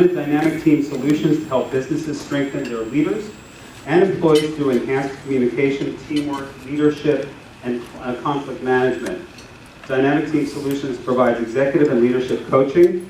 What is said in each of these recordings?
Dynamic team solutions to help businesses strengthen their leaders and employees through enhanced communication, teamwork, leadership, and conflict management. Dynamic Team Solutions provides executive and leadership coaching,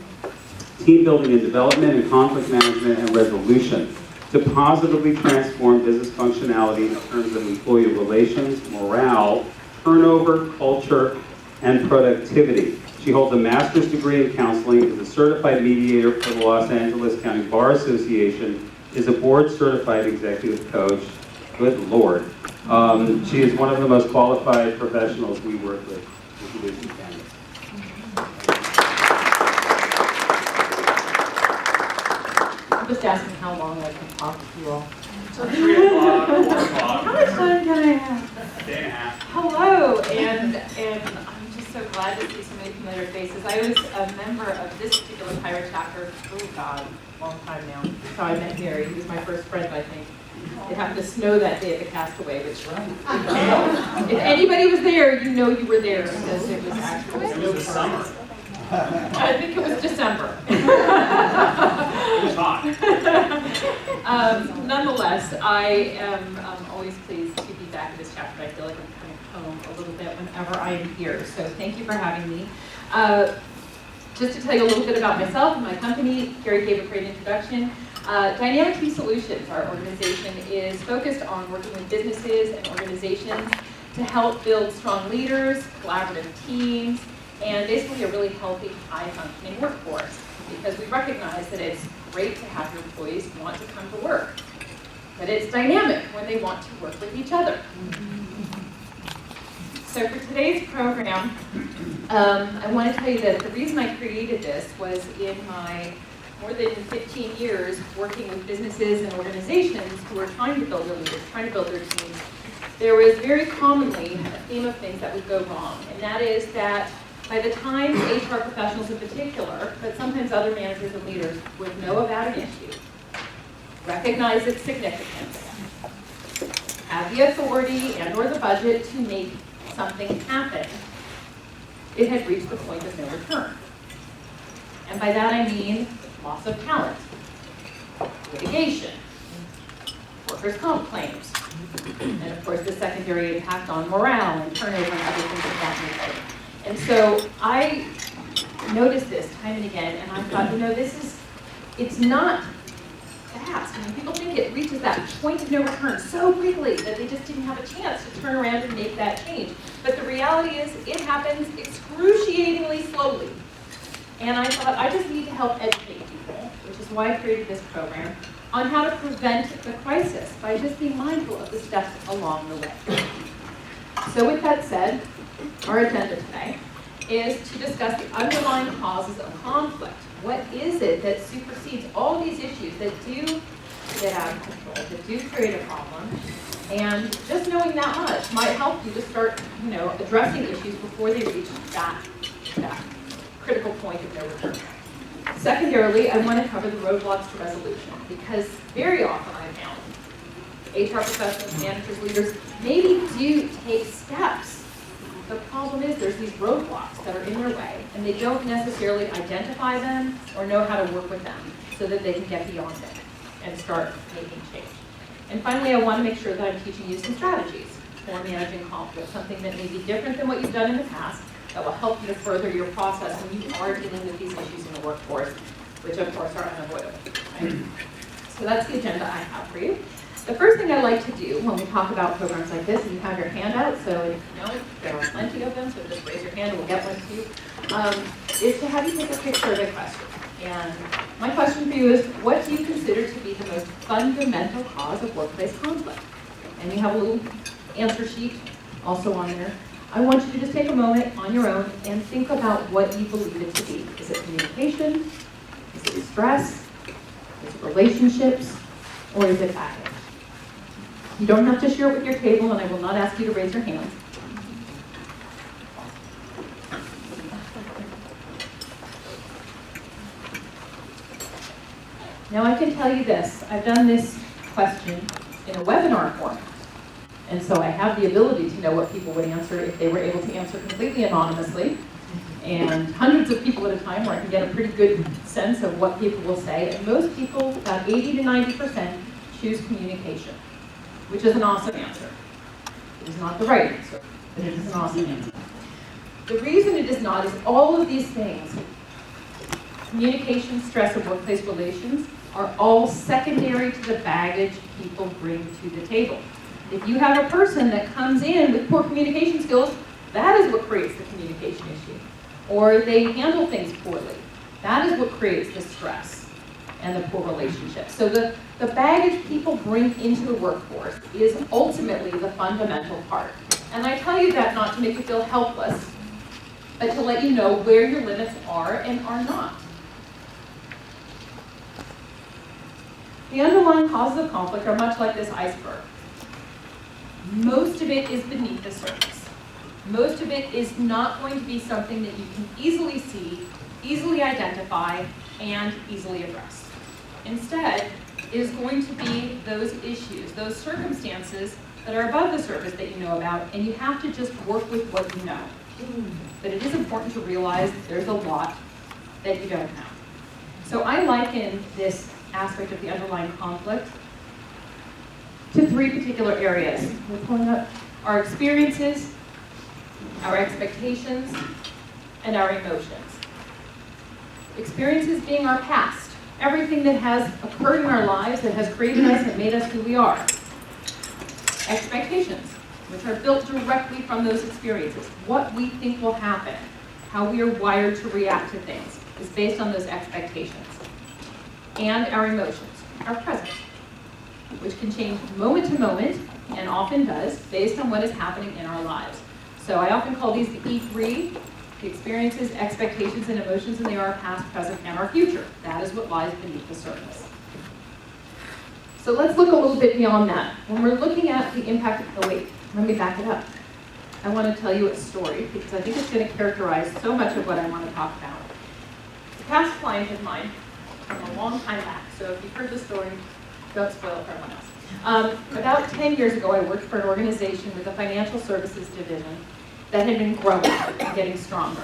team building and development, and conflict management and resolution to positively transform business functionality in terms of employee relations, morale, turnover, culture, and productivity. She holds a master's degree in counseling, is a certified mediator for the Los Angeles County Bar Association, is a board-certified executive coach. Good Lord. She is one of the most qualified professionals we work with. I'm just asking how long I can talk with you all. Until 3 o'clock, 4 o'clock. How much time can I have? A day and a half. Hello, and I'm just so glad to see so many familiar faces. I was a member of this particular Pihra chapter, oh God, long time now. That's how I met Gary. He was my first friend, I think. It happened to snow that day at the Castaway, which, if anybody was there, you know you were there because it was actually It was summer. I think it was December. It was hot. Nonetheless, I am always pleased to be back in this chapter. I feel like I'm coming home a little bit whenever I am here. So thank you for having me. Just to tell you a little bit about myself and my company, Gary gave a great introduction. Dynamic Team Solutions, our organization, is focused on working with businesses and organizations to help build strong leaders, collaborative teams, and basically a really healthy, high-functioning workforce. Because we recognize that it's great to have your employees want to come to work, but it's dynamic when they want to work with each other. So for today's program, I want to tell you that the reason I created this was in my more than 15 years working with businesses and organizations who were trying to build their leaders, trying to build their teams. There was very commonly a theme of things that would go wrong, and that is that by the time HR professionals in particular, but sometimes other managers and leaders would know about an issue, recognize its significance, have the authority and or the budget to make something happen, it had reached the point of no return. And by that I mean loss of talent, litigation, workers' comp claims, and of course the secondary impact on morale and turnover and other things of that nature. And so I noticed this time and again, and I thought, it's not fast. I mean, people think it reaches that point of no return so quickly that they just didn't have a chance to turn around and make that change. But the reality is, it happens excruciatingly slowly. And I thought, I just need to help educate people, which is why I created this program, on how to prevent the crisis by just being mindful of the steps along the way. So with that said, our agenda today is to discuss the underlying causes of conflict. What is it that supersedes all these issues that do get out of control, that do create a problem? And just knowing that much might help you to start, addressing issues before they reach that critical point of no return. Secondarily, I want to cover the roadblocks to resolution, because very often I found HR professionals, managers, leaders maybe do take steps. The problem is there's these roadblocks that are in their way, and they don't necessarily identify them or know how to work with them so that they can get beyond it and start making change. And finally, I want to make sure that I'm teaching you some strategies for managing conflict, something that may be different than what you've done in the past, that will help you to further your process when you are dealing with these issues in the workforce, which of course are unavoidable. Right? So that's the agenda I have for you. The first thing I like to do when we talk about programs like this, and you have your handout, so if you know there are plenty of them, so just raise your hand and we'll get one to you, is to have you take a quick survey question. And my question for you is, what do you consider to be the most fundamental cause of workplace conflict? And you have a little answer sheet also on there. I want you to just take a moment on your own and think about what you believe it to be. Is it communication? Is it stress? Is it relationships? Or is it baggage? You don't have to share it with your table, and I will not ask you to raise your hands. Now I can tell you this, I've done this question in a webinar format. And so I have the ability to know what people would answer if they were able to answer completely anonymously. and hundreds of people at a time where I can get a pretty good sense of what people will say. And most people, about 80 to 90%, choose communication, which is an awesome answer. It is not the right answer, but it is an awesome answer. The reason it is not is all of these things, communication, stress, and workplace relations, are all secondary to the baggage people bring to the table. If you have a person that comes in with poor communication skills, that is what creates the communication issue. Or they handle things poorly. That is what creates the stress and the poor relationship. So the baggage people bring into the workforce is ultimately the fundamental part. And I tell you that not to make you feel helpless, but to let you know where your limits are and are not. The underlying causes of conflict are much like this iceberg. Most of it is beneath the surface. Most of it is not going to be something that you can easily see, easily identify, and easily address. Instead, it is going to be those issues, those circumstances that are above the surface that you know about, and you have to just work with what you know. But it is important to realize there's a lot that you don't know. So I liken this aspect of the underlying conflict to three particular areas. We're pulling up our experiences, our expectations, and our emotions. Experiences being our past, everything that has occurred in our lives that has created us and made us who we are. Expectations, which are built directly from those experiences. What we think will happen, how we are wired to react to things, is based on those expectations. And our emotions, our present, which can change moment to moment, and often does, based on what is happening in our lives. So I often call these the E3, the experiences, expectations, and emotions, and they are our past, present, and our future. That is what lies beneath the surface. So let's look a little bit beyond that. When we're looking at the impact of, let me back it up. I want to tell you a story, because I think it's going to characterize so much of what I want to talk about. A past client of mine from a long time back, so if you've heard the story, don't spoil it for everyone else. About 10 years ago, I worked for an organization with a financial services division that had been growing and getting stronger.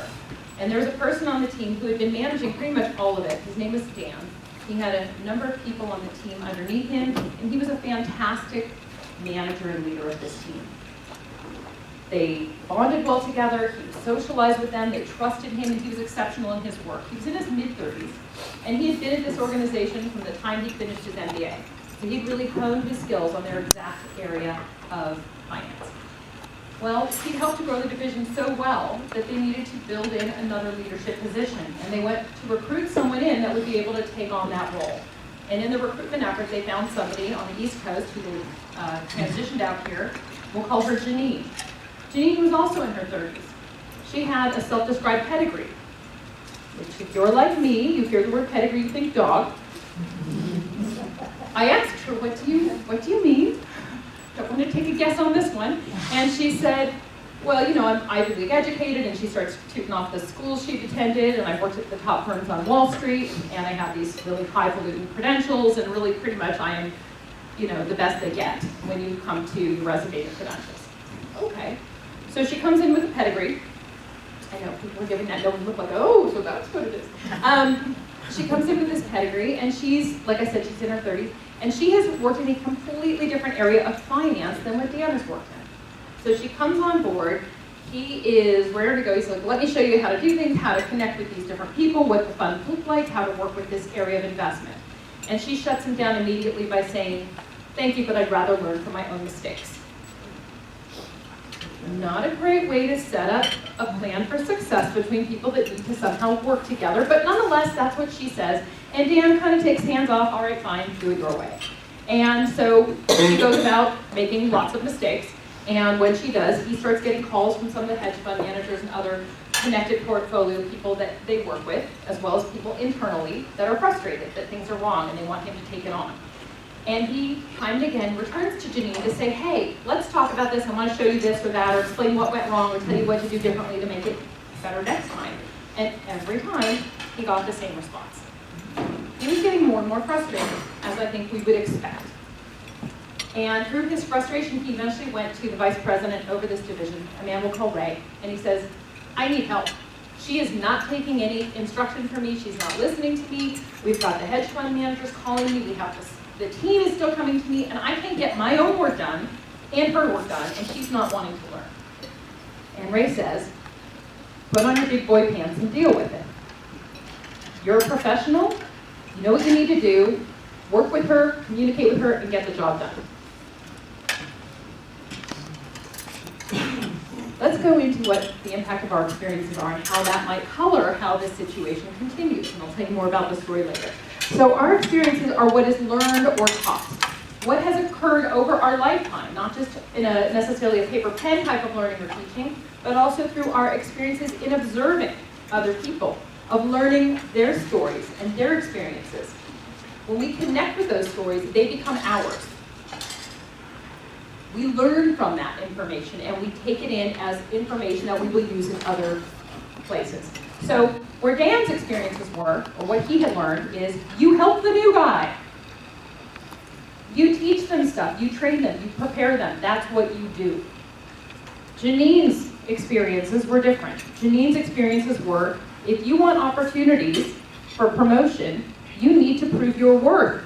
And there was a person on the team who had been managing pretty much all of it. His name was Dan. He had a number of people on the team underneath him, and he was a fantastic manager and leader of this team. They bonded well together, he socialized with them, they trusted him, and he was exceptional in his work. He was in his mid-30s, and he had been at this organization from the time he finished his MBA. So he'd really honed his skills on their exact area of finance. Well, he'd helped to grow the division so well that they needed to build in another leadership position, and they went to recruit someone in that would be able to take on that role. And in the recruitment effort, they found somebody on the East Coast who had transitioned out here. We'll call her Janine. Janine was also in her 30s. She had a self-described pedigree, which if you're like me, you hear the word pedigree, you think dog. I asked her, what do you mean? Don't want to take a guess on this one. And she said, well, you know, I'm Ivy League educated, and she starts tooting off the schools she'd attended, and I've worked at the top firms on Wall Street, and I have these really highfalutin credentials, and really pretty much I am, you know, the best they get when you come to your resume and credentials. Okay. So she comes in with a pedigree. I know people are giving that no one look like, oh, so that's what it is. She comes in with this pedigree, and she's, like I said, she's in her 30s, and she has worked in a completely different area of finance than what Dan has worked in. So she comes on board, he is raring to go, he's like, let me show you how to do things, how to connect with these different people, what the funds look like, how to work with this area of investment. And she shuts him down immediately by saying, thank you, but I'd rather learn from my own mistakes. Not a great way to set up a plan for success between people that need to somehow work together, but nonetheless, that's what she says. And Dan kind of takes hands off, all right, fine, do it your way. And so she goes about making lots of mistakes, and when she does, he starts getting calls from some of the hedge fund managers and other connected portfolio people that they work with, as well as people internally that are frustrated that things are wrong and they want him to take it on. And he, time and again, returns to Janine to say, hey, let's talk about this, I want to show you this or that, or explain what went wrong, or tell you what to do differently to make it better next time. And every time, he got the same response. He was getting more and more frustrated, as I think we would expect. And through his frustration, he eventually went to the vice president over this division, a man we'll call Ray, and he says, I need help. She is not taking any instruction from me. She's not listening to me. We've got the hedge fund managers calling me. We have this, the team is still coming to me, and I can't get my own work done and her work done, and she's not wanting to learn. And Ray says, put on your big boy pants and deal with it. You're a professional. You know what you need to do. Work with her, communicate with her, and get the job done. Let's go into what the impact of our experiences are and how that might color how this situation continues. And I'll tell you more about the story later. So our experiences are what is learned or taught. What has occurred over our lifetime, not just in a necessarily a paper pen type of learning or teaching, but also through our experiences in observing other people, of learning their stories and their experiences. When we connect with those stories, they become ours. We learn from that information and we take it in as information that we will use in other places. So where Dan's experiences were, or what he had learned, is you help the new guy. You teach them stuff, you train them, you prepare them. That's what you do. Janine's experiences were different. Janine's experiences were, if you want opportunities for promotion, you need to prove your worth.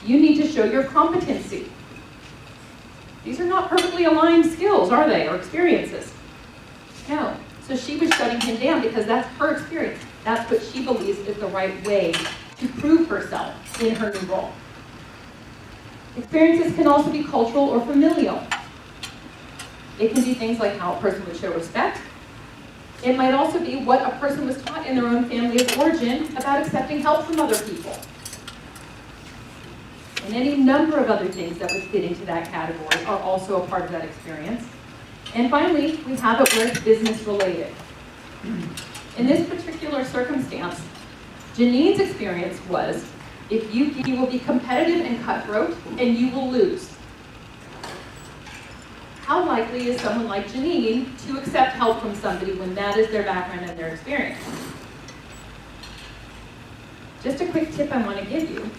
You need to show your competency. These are not perfectly aligned skills, are they, or experiences? No. So she was shutting him down because that's her experience. That's what she believes is the right way to prove herself in her new role. Experiences can also be cultural or familial. It can be things like how a person would show respect. It might also be what a person was taught in their own family of origin about accepting help from other people. And any number of other things that would fit into that category are also a part of that experience. And finally, we have it where it's business related. In this particular circumstance, Janine's experience was, if you will be competitive and cutthroat, and you will lose. How likely is someone like Janine to accept help from somebody when that is their background and their experience? Just a quick tip I want to give you.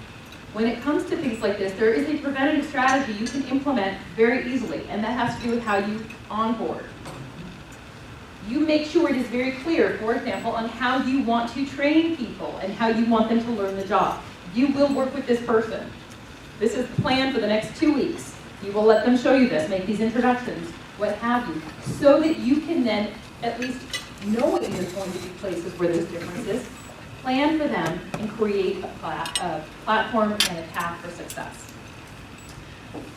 When it comes to things like this, there is a preventative strategy you can implement very easily, and that has to do with how you onboard. You make sure it is very clear, for example, on how you want to train people and how you want them to learn the job. You will work with this person. This is the plan for the next 2 weeks. You will let them show you this, make these introductions, what have you, so that you can then, at least knowing there's going to be places where there's differences, plan for them and create a platform and a path for success.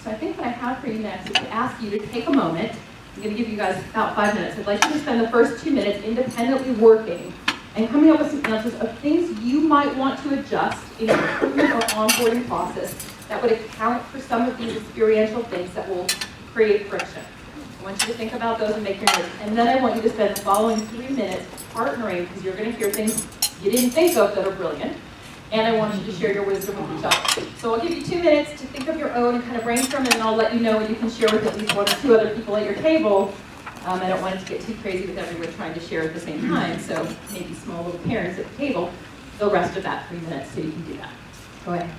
So I think what I have for you next is to ask you to take a moment. I'm going to give you guys about 5 minutes. I'd like you to spend the first 2 minutes independently working and coming up with some answers of things you might want to adjust in your recruitment or onboarding process that would account for some of these experiential things that will create friction. I want you to think about those and make your notes. And then I want you to spend the following 3 minutes partnering, because you're going to hear things you didn't think of that are brilliant. And I want you to share your wisdom with each other. So I'll give you 2 minutes to think of your own and kind of brainstorm, and then I'll let you know when you can share with at least 1 or 2 other people at your table. I don't want it to get too crazy with everyone trying to share at the same time, so maybe small little pairs at the table. The rest of that 3 minutes so you can do that. Go ahead.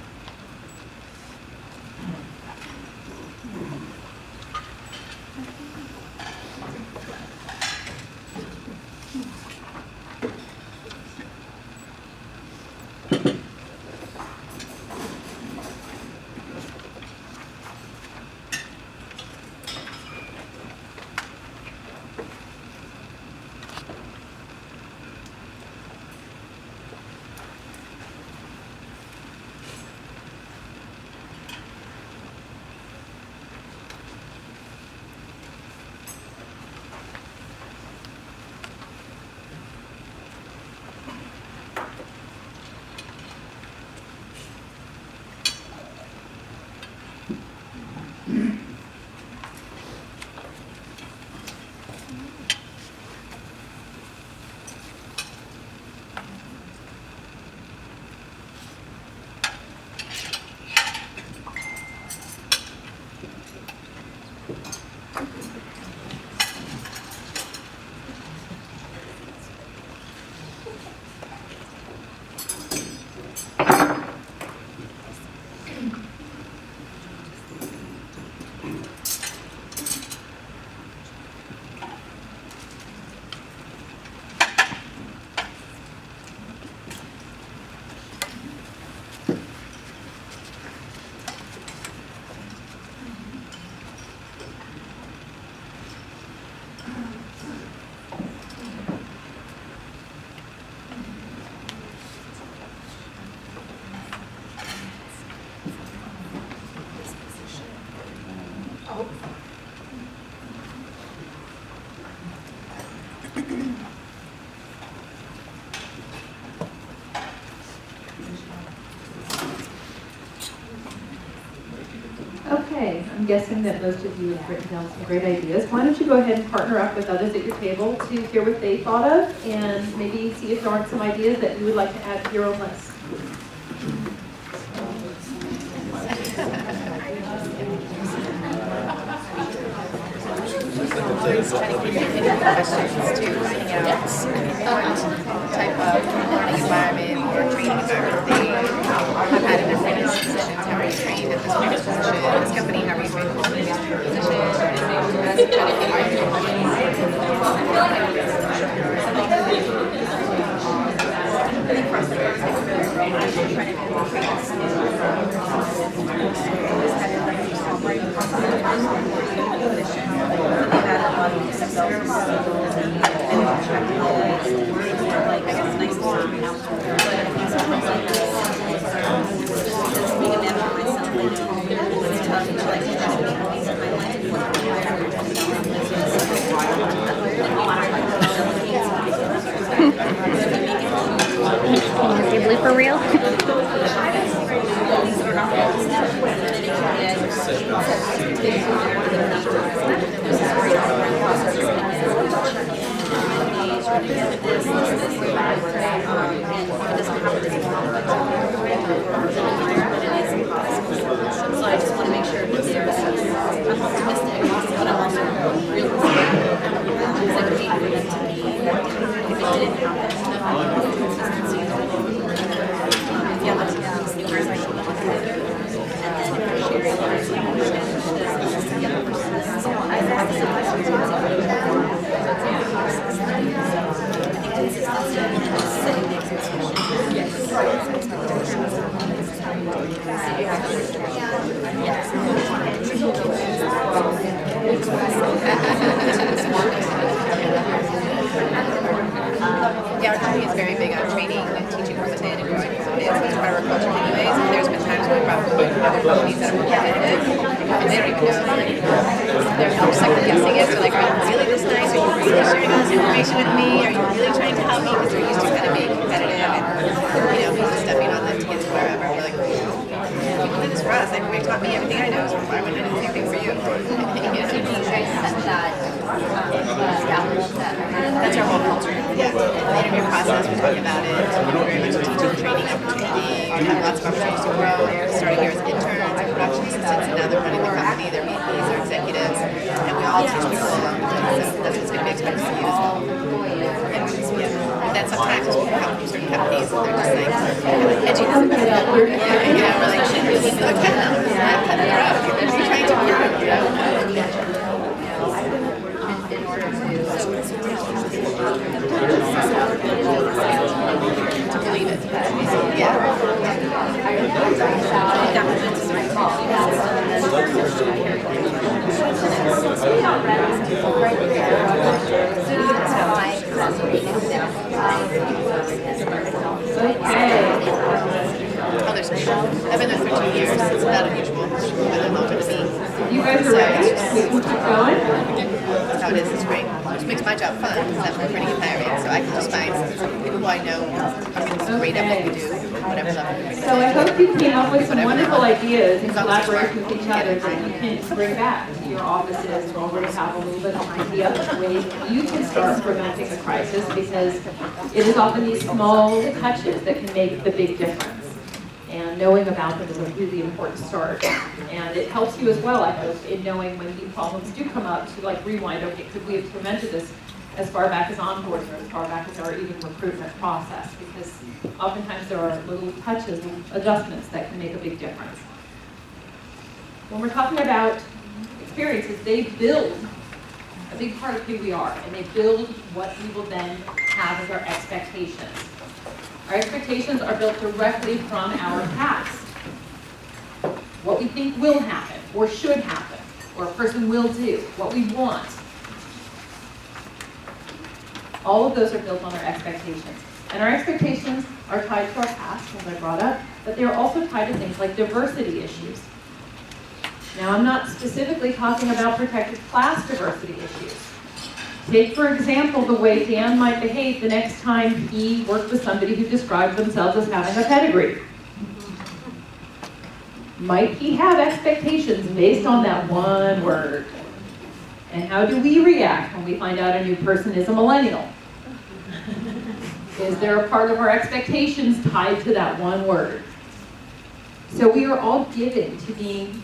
Okay, I'm guessing that most of you have written down some great ideas. Why don't you go ahead and partner up with others at your table to hear what they thought of and maybe see if there aren't some ideas that you would like to add to your own list. Questions to finding out what type of learning environment or training environment they have had in their previous positions. How are you trained at this position? This company, how are you trained at this position? That's Is your blooper reel? So I just want to make sure that I'm optimistic, but I'm also realistic. Because I would hate for them to be, if it didn't happen, consistency. Yeah, that's new person. And then if we're sharing the other person, so I have to consistency and just setting the expectations. Yeah, our company is very big on training and teaching from within and growing from within. So it's part of our culture anyways. And there's been times when we've brought forward other companies that are more competitive and they don't even know. They're second guessing it. So like, are you really this nice? Are you really sharing all this information with me? Are you really trying to help me? Because they're used to kind of being competitive and stepping on them to get to wherever. We're like, you do this for us. Like, you taught me everything I know, so why wouldn't I do the same thing for you? That's our whole culture. Yeah. In the interview process, we talk about it. We're very much a teaching training opportunity. We have lots of opportunities to grow. Starting here as interns and production assistants, and now they're running the company. They're VPs, they're executives, and we all teach people along the way. So that's what's going to be expected of you as well. And then sometimes we come from certain companies and they're just like, edgy doesn't matter. You know, we're like, shit, we need to cut them. Cut them out. They're trying to grow, you know? In order to believe it. Yeah. Documents is right. Oh, there's I've been there 13 years. It's not unusual. I've known to be. You guys are ready? We can keep going? That's how it is. It's great. Which makes my job fun because that's what we're pretty tiring. So I can just find people who I know are going to be great at what we do, whatever level we're So I hope you came up with some wonderful ideas in collaboration with each other that you can bring back to your offices to already have a little bit of an idea of ways you can start preventing a crisis, because it is often these small touches that can make the big difference. And knowing about them is a really important start. And it helps you as well, I hope, in knowing when these problems do come up to like rewind, okay, could we have prevented this as far back as onboarding or as far back as our even recruitment process? Because oftentimes there are little touches and adjustments that can make a big difference. When we're talking about experiences, they build a big part of who we are, and they build what we will then have as our expectations. Our expectations are built directly from our past. What we think will happen, or should happen, or a person will do, what we want. All of those are built on our expectations. And our expectations are tied to our past, as I brought up, but they are also tied to things like diversity issues. Now, I'm not specifically talking about protected class diversity issues. Take, for example, the way Dan might behave the next time he worked with somebody who described themselves as having a pedigree. Might he have expectations based on that one word? And how do we react when we find out a new person is a millennial? Is there a part of our expectations tied to that one word? So we are all given to being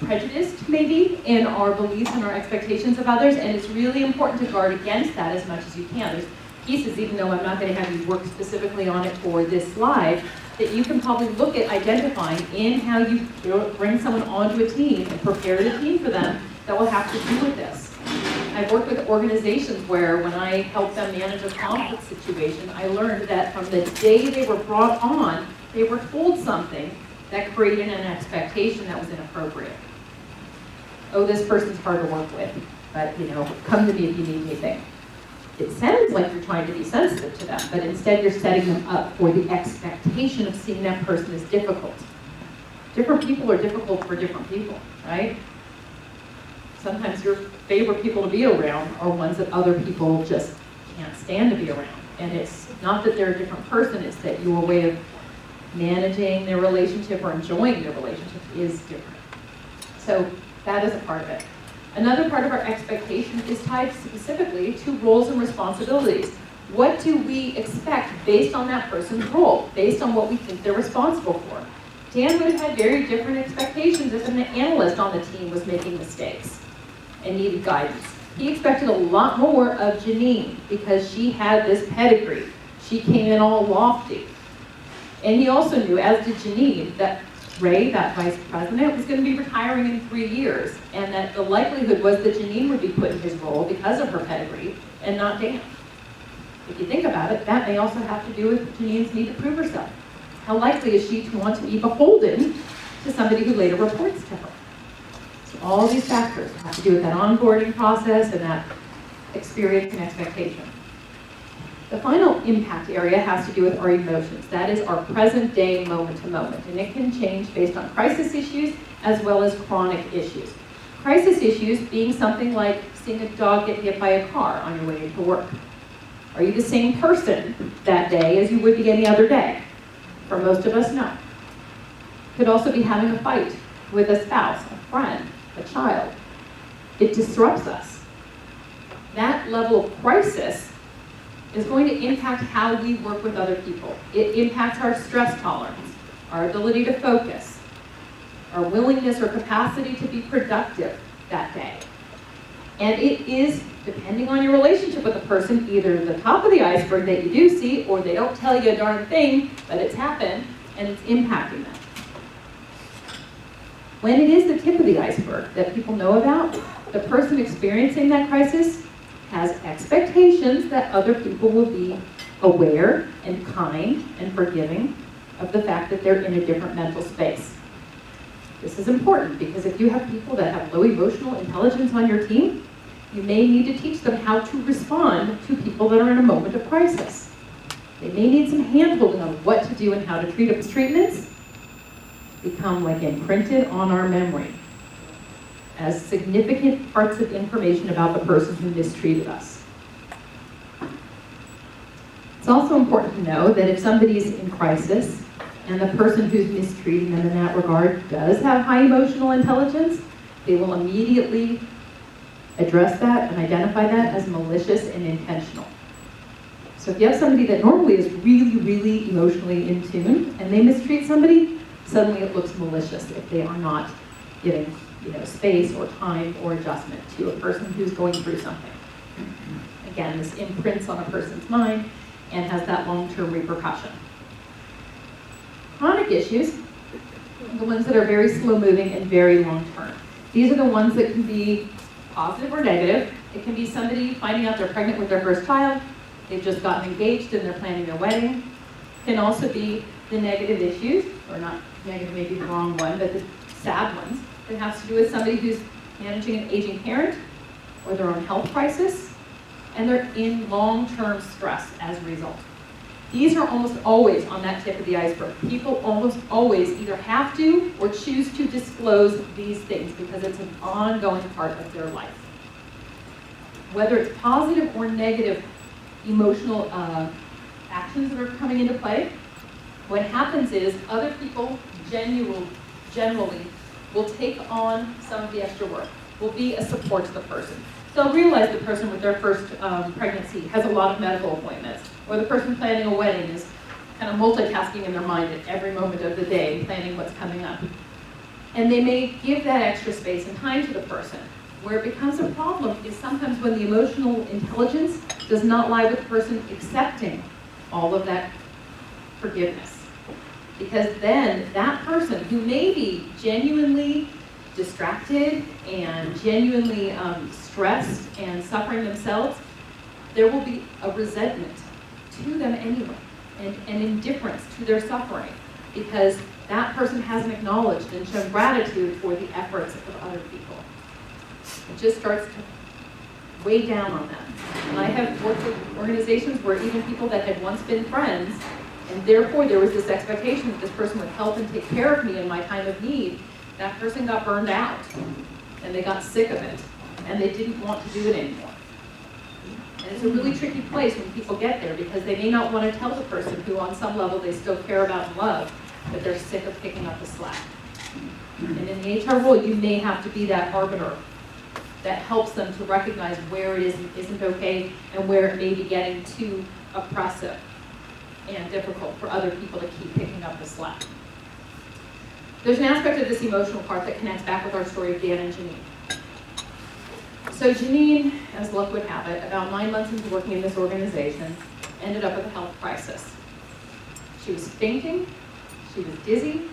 prejudiced, maybe, in our beliefs and our expectations of others, and it's really important to guard against that as much as you can. There's pieces, even though I'm not going to have you work specifically on it for this slide, that you can probably look at identifying in how you bring someone onto a team and prepare the team for them that will have to do with this. I've worked with organizations where when I helped them manage a conflict situation, I learned that from the day they were brought on, they were told something that created an expectation that was inappropriate. Oh, this person's hard to work with, but come to me if you need anything. It sounds like you're trying to be sensitive to them, but instead you're setting them up for the expectation of seeing that person as difficult. Different people are difficult for different people, right? Sometimes your favorite people to be around are ones that other people just can't stand to be around. And it's not that they're a different person, it's that your way of managing their relationship or enjoying their relationship is different. So that is a part of it. Another part of our expectation is tied specifically to roles and responsibilities. What do we expect based on that person's role, based on what we think they're responsible for? Dan would have had very different expectations if an analyst on the team was making mistakes and needed guidance. He expected a lot more of Janine because she had this pedigree. She came in all lofty. And he also knew, as did Janine, that Ray, that vice president, was going to be retiring in 3 years, and that the likelihood was that Janine would be put in his role because of her pedigree, and not Dan. If you think about it, that may also have to do with Janine's need to prove herself. How likely is she to want to be beholden to somebody who later reports to her? So all these factors have to do with that onboarding process and that experience and expectation. The final impact area has to do with our emotions. That is our present day moment to moment, and it can change based on crisis issues as well as chronic issues. Crisis issues being something like seeing a dog get hit by a car on your way into work. Are you the same person that day as you would be any other day? For most of us, no. Could also be having a fight with a spouse, a friend, a child. It disrupts us. That level of crisis is going to impact how we work with other people. It impacts our stress tolerance, our ability to focus, our willingness or capacity to be productive that day. And it is, depending on your relationship with the person, either the top of the iceberg that you do see, or they don't tell you a darn thing, but it's happened, and it's impacting them. When it is the tip of the iceberg that people know about, the person experiencing that crisis has expectations that other people will be aware and kind and forgiving of the fact that they're in a different mental space. This is important because if you have people that have low emotional intelligence on your team, you may need to teach them how to respond to people that are in a moment of crisis. They may need some hand-holding on what to do and how to treat them. Treatments become like imprinted on our memory as significant parts of information about the person who mistreated us. It's also important to know that if somebody's in crisis and the person who's mistreating them in that regard does have high emotional intelligence, they will immediately address that and identify that as malicious and intentional. So if you have somebody that normally is really, really emotionally in tune and they mistreat somebody, suddenly it looks malicious if they are not giving space or time or adjustment to a person who's going through something. Again, this imprints on a person's mind and has that long-term repercussion. Chronic issues, the ones that are very slow-moving and very long-term. These are the ones that can be positive or negative. It can be somebody finding out they're pregnant with their first child, they've just gotten engaged and they're planning their wedding. It can also be the negative issues, or not negative, maybe the wrong one, but the sad ones. It has to do with somebody who's managing an aging parent or their own health crisis, and they're in long-term stress as a result. These are almost always on that tip of the iceberg. People almost always either have to or choose to disclose these things because it's an ongoing part of their life. Whether it's positive or negative emotional actions that are coming into play, what happens is other people generally will take on some of the extra work, will be a support to the person. They'll realize the person with their first pregnancy has a lot of medical appointments, or the person planning a wedding is kind of multitasking in their mind at every moment of the day, planning what's coming up. And they may give that extra space and time to the person. Where it becomes a problem is sometimes when the emotional intelligence does not lie with the person accepting all of that forgiveness. Because then that person who may be genuinely distracted and genuinely stressed and suffering themselves, there will be a resentment to them anyway, and an indifference to their suffering, because that person hasn't acknowledged and shown gratitude for the efforts of other people. It just starts to weigh down on them. And I have worked with organizations where even people that had once been friends, and therefore there was this expectation that this person would help and take care of me in my time of need, that person got burned out, and they got sick of it, and they didn't want to do it anymore. And it's a really tricky place when people get there, because they may not want to tell the person who on some level they still care about and love, that they're sick of picking up the slack. And in the HR role, you may have to be that arbiter that helps them to recognize where it isn't okay and where it may be getting too oppressive and difficult for other people to keep picking up the slack. There's an aspect of this emotional part that connects back with our story of Dan and Janine. So Janine, as luck would have it, about 9 months into working in this organization, ended up with a health crisis. She was fainting, she was dizzy.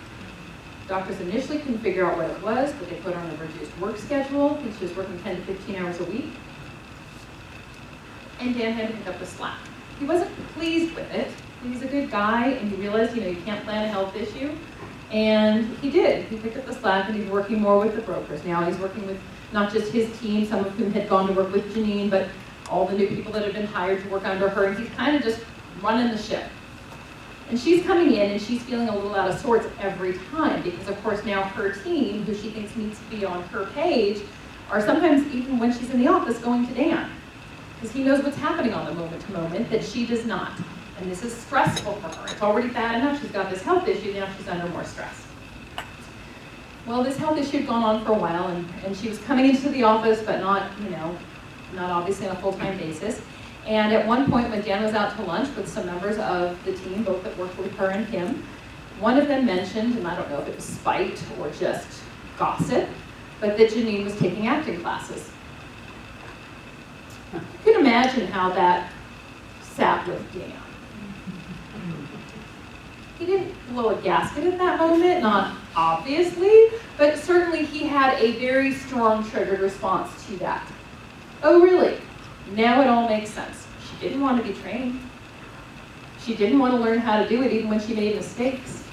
Doctors initially couldn't figure out what it was, but they put her on a reduced work schedule, and she was working 10 to 15 hours a week. And Dan had to pick up the slack. He wasn't pleased with it. He was a good guy, and he realized, you can't plan a health issue. And he did. He picked up the slack, and he's working more with the brokers. Now he's working with not just his team, some of whom had gone to work with Janine, but all the new people that had been hired to work under her, and he's kind of just running the ship. And she's coming in, and she's feeling a little out of sorts every time, because of course now her team, who she thinks needs to be on her page, are sometimes, even when she's in the office, going to Dan. Because he knows what's happening on the moment to moment that she does not. And this is stressful for her. It's already bad enough. She's got this health issue, now she's under more stress. Well, this health issue had gone on for a while, and she was coming into the office, but not obviously on a full-time basis. And at one point, when Dan was out to lunch with some members of the team, both that worked with her and him, one of them mentioned, and I don't know if it was spite or just gossip, but that Janine was taking acting classes. You can imagine how that sat with Dan. He didn't blow a gasket in that moment, not obviously, but certainly he had a very strong triggered response to that. Oh, really? Now it all makes sense. She didn't want to be trained. She didn't want to learn how to do it even when she made mistakes.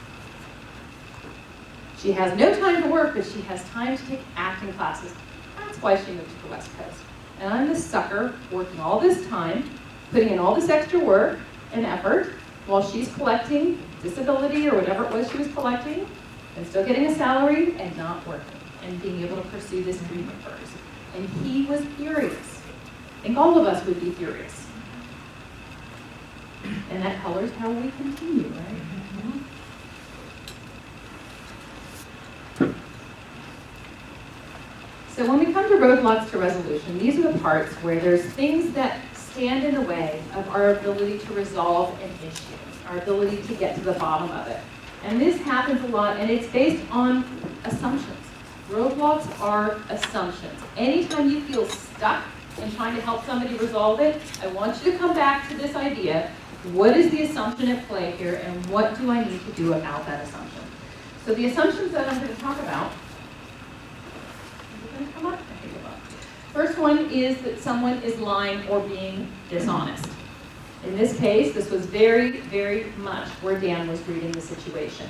She has no time to work, but she has time to take acting classes. That's why she moved to the West Coast. And I'm this sucker working all this time, putting in all this extra work and effort while she's collecting disability or whatever it was she was collecting, and still getting a salary and not working and being able to pursue this dream of hers. And he was furious. I think all of us would be furious. And that colors how we continue, right? So when we come to roadblocks to resolution, these are the parts where there's things that stand in the way of our ability to resolve an issue, our ability to get to the bottom of it. And this happens a lot, and it's based on assumptions. Roadblocks are assumptions. Anytime you feel stuck in trying to help somebody resolve it, I want you to come back to this idea. What is the assumption at play here, and what do I need to do about that assumption? So the assumptions that I'm going to talk about, is it going to come up? I think it will. First one is that someone is lying or being dishonest. In this case, this was very, very much where Dan was reading the situation.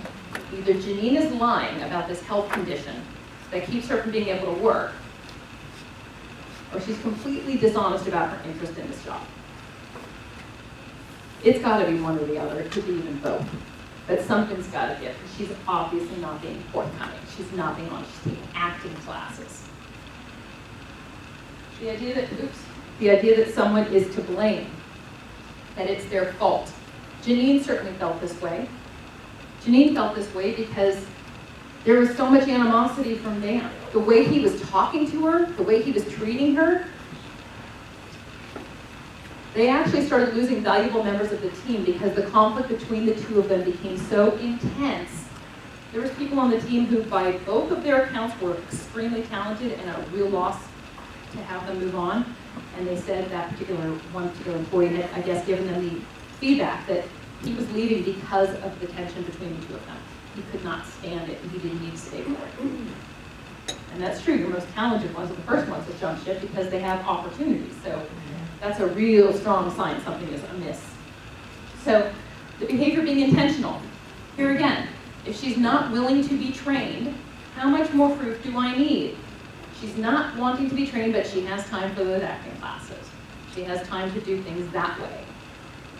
Either Janine is lying about this health condition that keeps her from being able to work, or she's completely dishonest about her interest in this job. It's got to be one or the other. It could be even both. But something's got to give. She's obviously not being forthcoming. She's not being honest. She's taking acting classes. The idea that someone is to blame, that it's their fault. Janine certainly felt this way. Janine felt this way because there was so much animosity from Dan. The way he was talking to her, the way he was treating her, they actually started losing valuable members of the team because the conflict between the two of them became so intense. There was people on the team who, by both of their accounts, were extremely talented and a real loss to have them move on. And they said that one particular employee had, I guess, given them the feedback that he was leaving because of the tension between the two of them. He could not stand it, and he didn't need to stay for it. And that's true. The most talented ones are the first ones to jump ship because they have opportunities. So that's a real strong sign something is amiss. So the behavior being intentional. Here again, if she's not willing to be trained, how much more proof do I need? She's not wanting to be trained, but she has time for those acting classes. She has time to do things that way.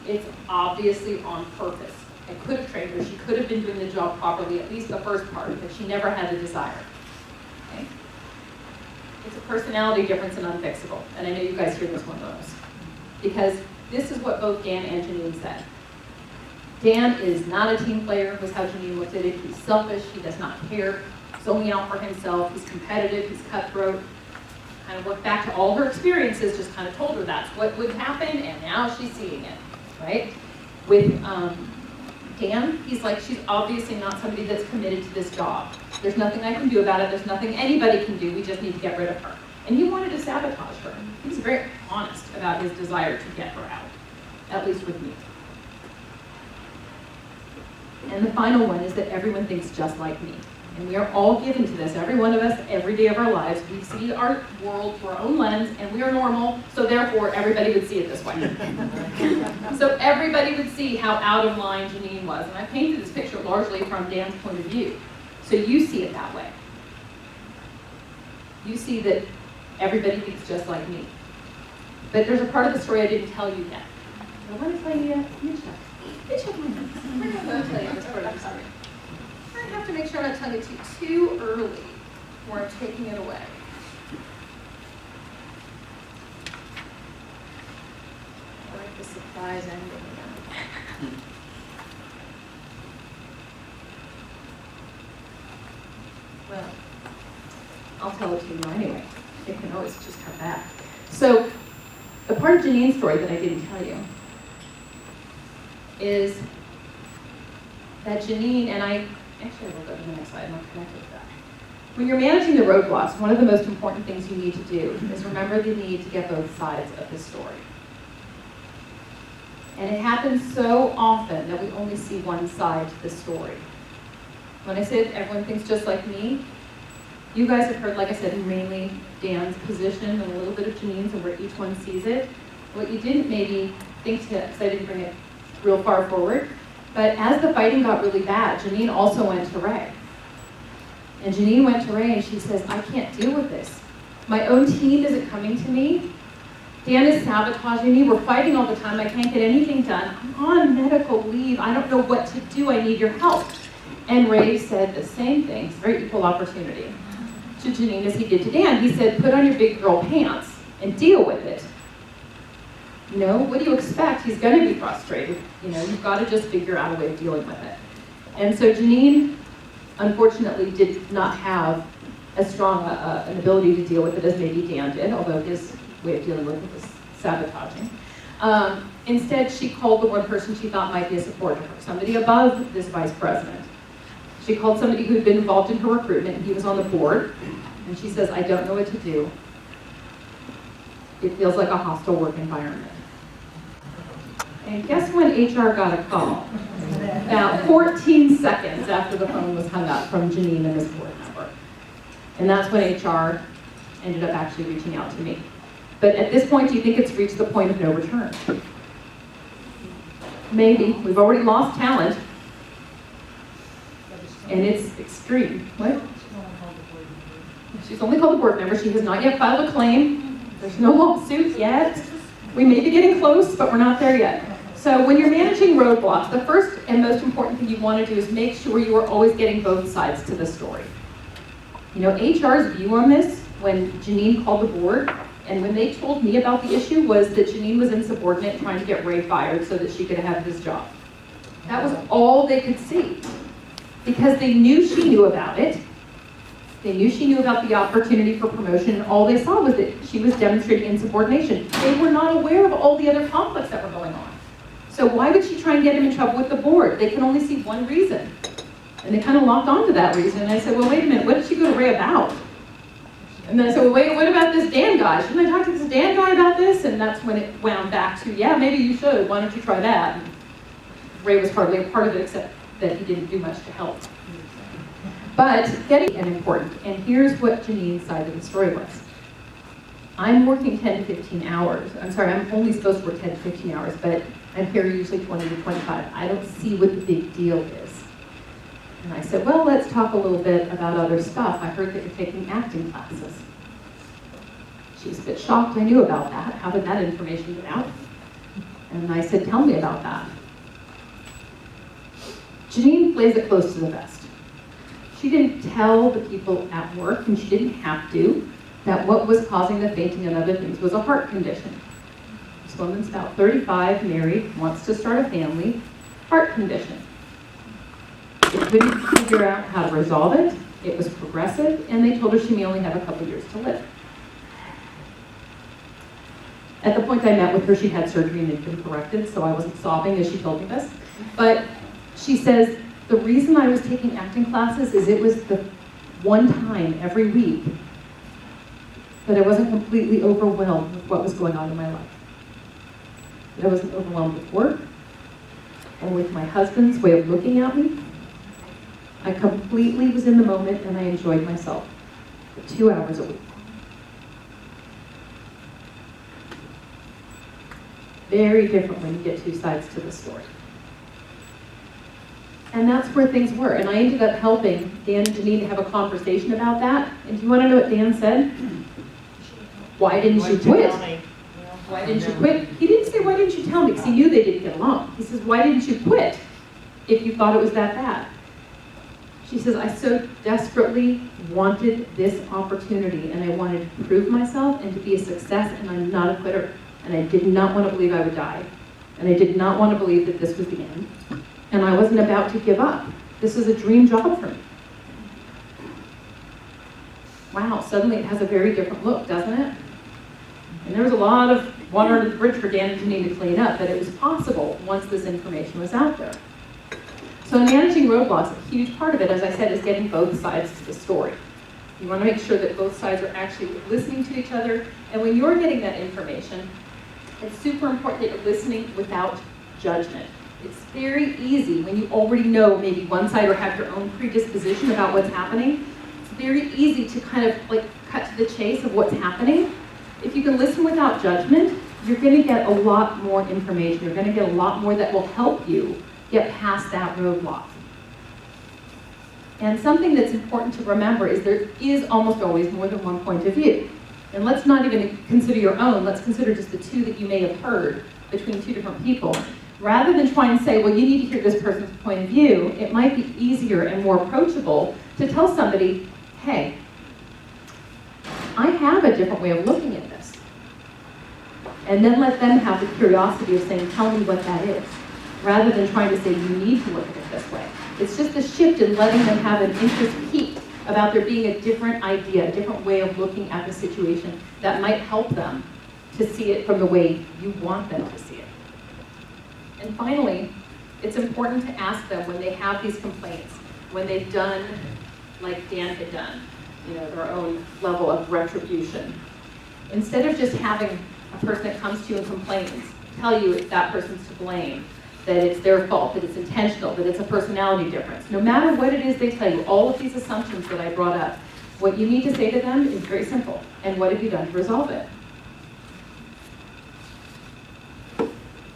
It's obviously on purpose. I could have trained her. She could have been doing the job properly, at least the first part, but she never had the desire. Okay? It's a personality difference and unfixable. And I know you guys hear this one most. Because this is what both Dan and Janine said. Dan is not a team player, was how Janine looked at it. He's selfish. He does not care. He's only out for himself. He's competitive. He's cutthroat. Kind of worked back to all her experiences, just kind of told her that's what would happen, and now she's seeing it, right? With Dan, he's like, she's obviously not somebody that's committed to this job. There's nothing I can do about it. There's nothing anybody can do. We just need to get rid of her. And he wanted to sabotage her. He was very honest about his desire to get her out, at least with me. And the final one is that everyone thinks just like me. And we are all given to this, every one of us, every day of our lives. We see our world through our own lens, and we are normal, so therefore everybody would see it this way. So everybody would see how out of line Janine was. And I painted this picture largely from Dan's point of view. So you see it that way. You see that everybody thinks just like me. But there's a part of the story I didn't tell you yet. I want to tell you yet. Let me check. I'm going to tell you this part of the story. I have to make sure I'm not telling it to you too early, or I'm taking it away. I like the surprise ending. Well, I'll tell it to you anyway. It can always just come back. So, the part of Janine's story that I didn't tell you is that Janine, and actually, we'll go to the next slide, and I'll connect with that. When you're managing the roadblocks, one of the most important things you need to do is remember the need to get both sides of the story. And it happens so often that we only see one side to the story. When I said everyone thinks just like me, you guys have heard, like I said, mainly Dan's position and a little bit of Janine's and where each one sees it. What you didn't maybe think to, because I didn't bring it real far forward, but as the fighting got really bad, Janine also went to Ray. And Janine went to Ray and she says, I can't deal with this. My own team isn't coming to me. Dan is sabotaging me. We're fighting all the time. I can't get anything done. I'm on medical leave. I don't know what to do. I need your help. And Ray said the same thing. It's very equal opportunity to Janine as he did to Dan. He said, put on your big girl pants and deal with it. You know, what do you expect? He's going to be frustrated. You know, you've got to just figure out a way of dealing with it. And so Janine, unfortunately, did not have as strong an ability to deal with it as maybe Dan did, although his way of dealing with it was sabotaging. Instead, she called the one person she thought might be a support to her, somebody above this vice president. She called somebody who had been involved in her recruitment, and he was on the board, and she says, I don't know what to do. It feels like a hostile work environment. And guess when HR got a call? About 14 seconds after the phone was hung up from Janine and this board member. And that's when HR ended up actually reaching out to me. But at this point, do you think it's reached the point of no return? Maybe. We've already lost talent. And it's extreme. What? She's only called the board member. She has not yet filed a claim. There's no lawsuit yet. We may be getting close, but we're not there yet. So when you're managing roadblocks, the first and most important thing you want to do is make sure you are always getting both sides to the story. You know, HR's view on this, when Janine called the board, and when they told me about the issue, was that Janine was insubordinate trying to get Ray fired so that she could have his job. That was all they could see. Because they knew she knew about it. They knew she knew about the opportunity for promotion, and all they saw was that she was demonstrating insubordination. They were not aware of all the other conflicts that were going on. So why would she try and get him in trouble with the board? They can only see one reason. And they kind of locked onto that reason. And I said, well, wait a minute, what did she go to Ray about? And then I said, well, wait, what about this Dan guy? Shouldn't I talk to this Dan guy about this? And that's when it wound back to, yeah, maybe you should. Why don't you try that? And Ray was hardly a part of it, except that he didn't do much to help. But getting important, and here's what Janine's side of the story was. I'm working 10 to 15 hours. I'm sorry, I'm only supposed to work 10 to 15 hours, but I'm here usually 20 to 25. I don't see what the big deal is. And I said, well, let's talk a little bit about other stuff. I heard that you're taking acting classes. She was a bit shocked I knew about that. How did that information get out? And I said, tell me about that. Janine plays it close to the vest. She didn't tell the people at work, and she didn't have to, that what was causing the fainting and other things was a heart condition. This woman's about 35, married, wants to start a family, heart condition. They couldn't figure out how to resolve it. It was progressive, and they told her she may only have a couple years to live. At the point I met with her, she had surgery and it had been corrected, so I wasn't sobbing as she told me this. But she says, the reason I was taking acting classes is it was the one time every week that I wasn't completely overwhelmed with what was going on in my life. That I wasn't overwhelmed with work or with my husband's way of looking at me. I completely was in the moment and I enjoyed myself for 2 hours a week. Very different when you get two sides to the story. And that's where things were. And I ended up helping Dan and Janine to have a conversation about that. And do you want to know what Dan said? Why didn't you quit? Why didn't you quit? He didn't say, why didn't you tell me? Because he knew they didn't get along. He says, why didn't you quit if you thought it was that bad? She says, I so desperately wanted this opportunity and I wanted to prove myself and to be a success, and I'm not a quitter. And I did not want to believe I would die. And I did not want to believe that this was the end. And I wasn't about to give up. This is a dream job for me. Wow, suddenly it has a very different look, doesn't it? And there was a lot of water under the bridge for Dan and Janine to clean up, but it was possible once this information was out there. So in managing roadblocks, a huge part of it, as I said, is getting both sides to the story. You want to make sure that both sides are actually listening to each other. And when you're getting that information, it's super important that you're listening without judgment. It's very easy when you already know maybe one side or have your own predisposition about what's happening. It's very easy to kind of like cut to the chase of what's happening. If you can listen without judgment, you're going to get a lot more information. You're going to get a lot more that will help you get past that roadblock. And something that's important to remember is there is almost always more than one point of view. And let's not even consider your own. Let's consider just the two that you may have heard between two different people. Rather than try and say, well, you need to hear this person's point of view, it might be easier and more approachable to tell somebody, hey, I have a different way of looking at this. And then let them have the curiosity of saying, tell me what that is, rather than trying to say, you need to look at it this way. It's just a shift in letting them have an interest peak about there being a different idea, a different way of looking at the situation that might help them to see it from the way you want them to see it. And finally, it's important to ask them when they have these complaints, when they've done like Dan had done, their own level of retribution. Instead of just having a person that comes to you and complains, tell you it's that person's to blame, that it's their fault, that it's intentional, that it's a personality difference. No matter what it is they tell you, all of these assumptions that I brought up, what you need to say to them is very simple. And what have you done to resolve it?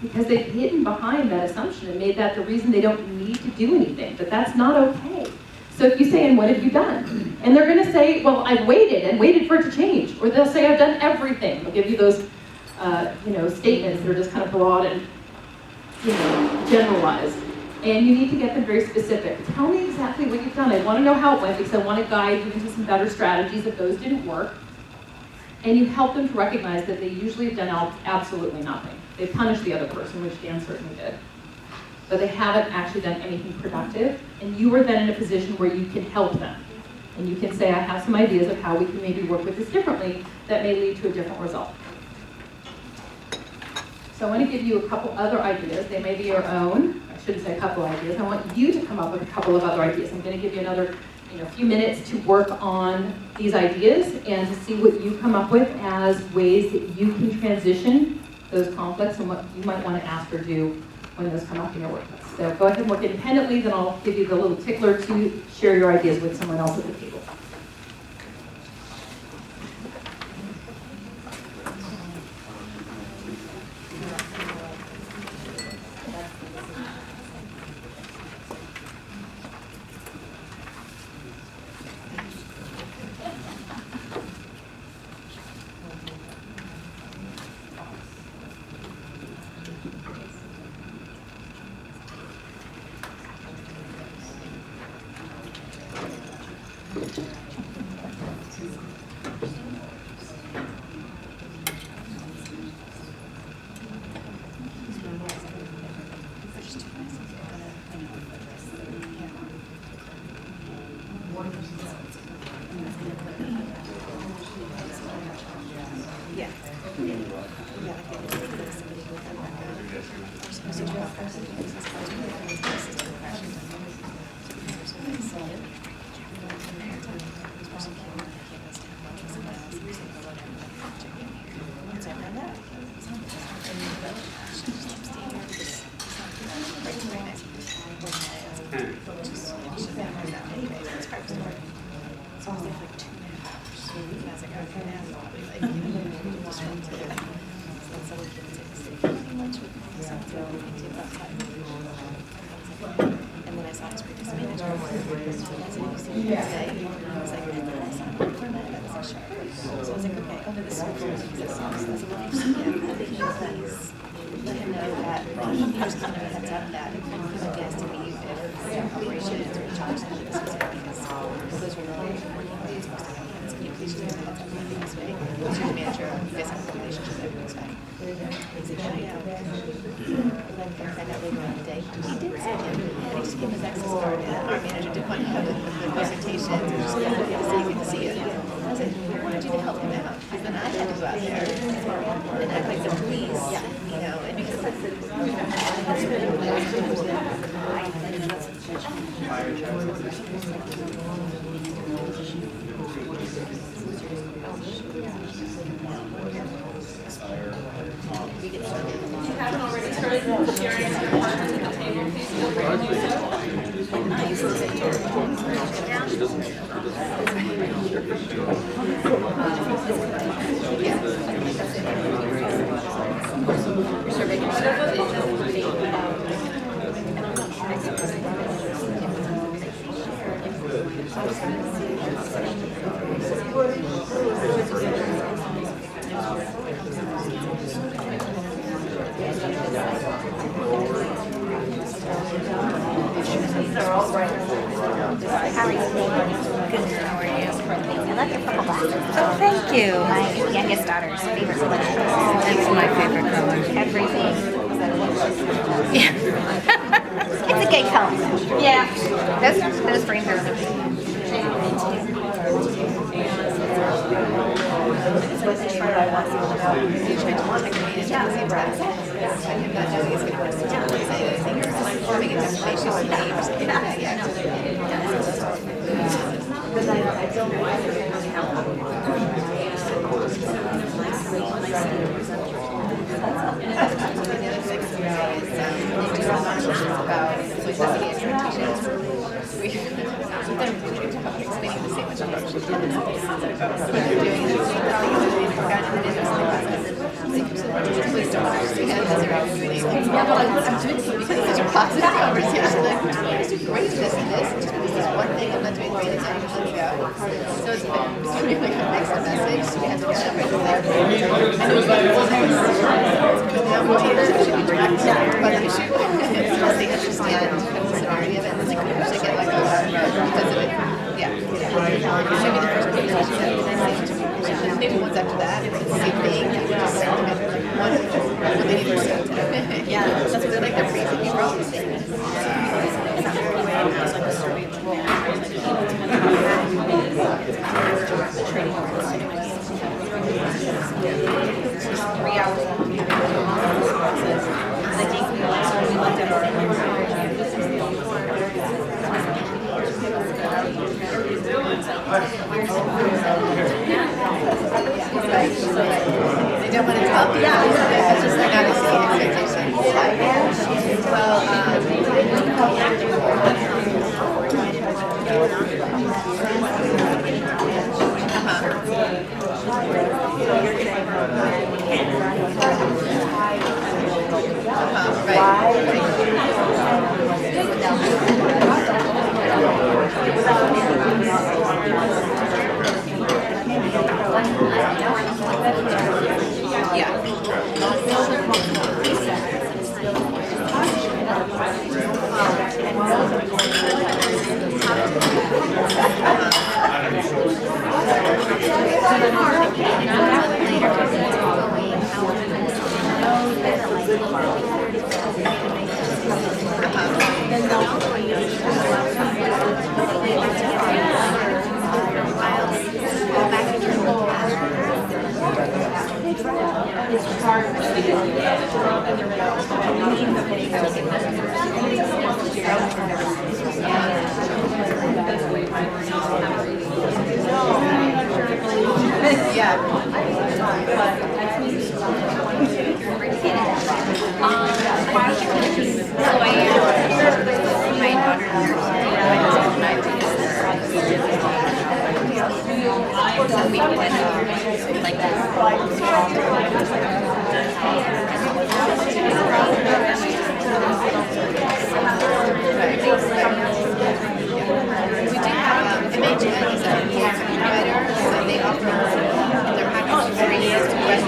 Because they've hidden behind that assumption and made that the reason they don't need to do anything, but that's not okay. So if you say, and what have you done? And they're gonna say, well, I've waited and waited for it to change. Or they'll say, I've done everything. They'll give you those statements that are just kind of broad and generalized. And you need to get them very specific. Tell me exactly what you've done. I want to know how it went because I want to guide you into some better strategies if those didn't work. And you help them to recognize that they usually have done absolutely nothing. They punished the other person, which Dan certainly did. But they haven't actually done anything productive. And you are then in a position where you can help them. And you can say, I have some ideas of how we can maybe work with this differently that may lead to a different result. So I want to give you a couple other ideas. They may be your own. I shouldn't say a couple ideas. I want you to come up with a couple of other ideas. I'm going to give you another few minutes to work on these ideas and to see what you come up with as ways that you can transition those conflicts and what you might want to ask or do when those come up in your workplace. So go ahead and work independently, then I'll give you the little tickler to share your ideas with someone else at the table. Positive conversation, like, great this and this, just because this one thing I'm not doing it's everyone's go. So it's really like a mixed message. So we had to get that right there. And it was like, well, but the issue is once they understand kind of the severity of it, and like people should get like a because of it. Yeah. It should be the first presentation that I say. Maybe once after that, it's the same thing. You just send them like one when they need their sound. Yeah, that's what they're like. They're pretty big problems. They don't want to tell people. It's just like not exceeding expectations.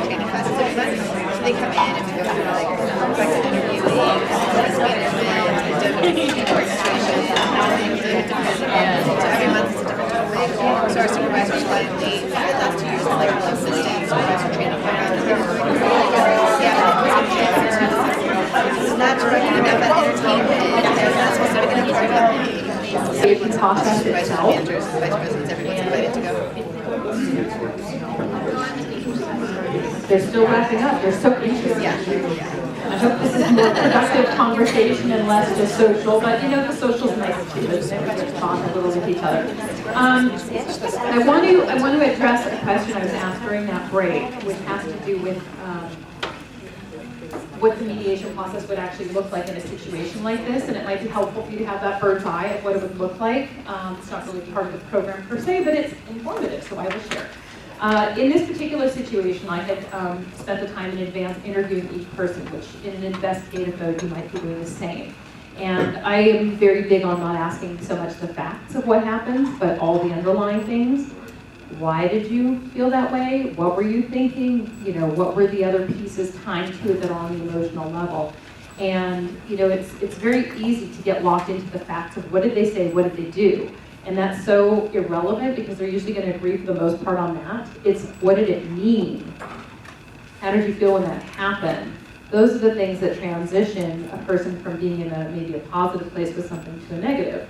Well, They're still wrapping up. They're so interesting. I hope this is more productive conversation and less just social, but you know, the social's nice too. It's nice to talk a little with each other. I want to address a question I was asked during that break, which has to do with what the mediation process would actually look like in a situation like this, and it might be helpful for you to have that bird's eye of what it would look like. It's not really part of the program per se, but it's informative, so I will share. In this particular situation, I had spent the time in advance interviewing each person, which in an investigative mode, you might be doing the same. And I am very big on not asking so much the facts of what happens, but all the underlying things. Why did you feel that way? What were you thinking? You know, what were the other pieces tied to it that are on the emotional level? And you know, it's very easy to get locked into the facts of what did they say, what did they do? And that's so irrelevant because they're usually going to agree for the most part on that. It's what did it mean? How did you feel when that happened? Those are the things that transition a person from being in maybe a positive place with something to a negative.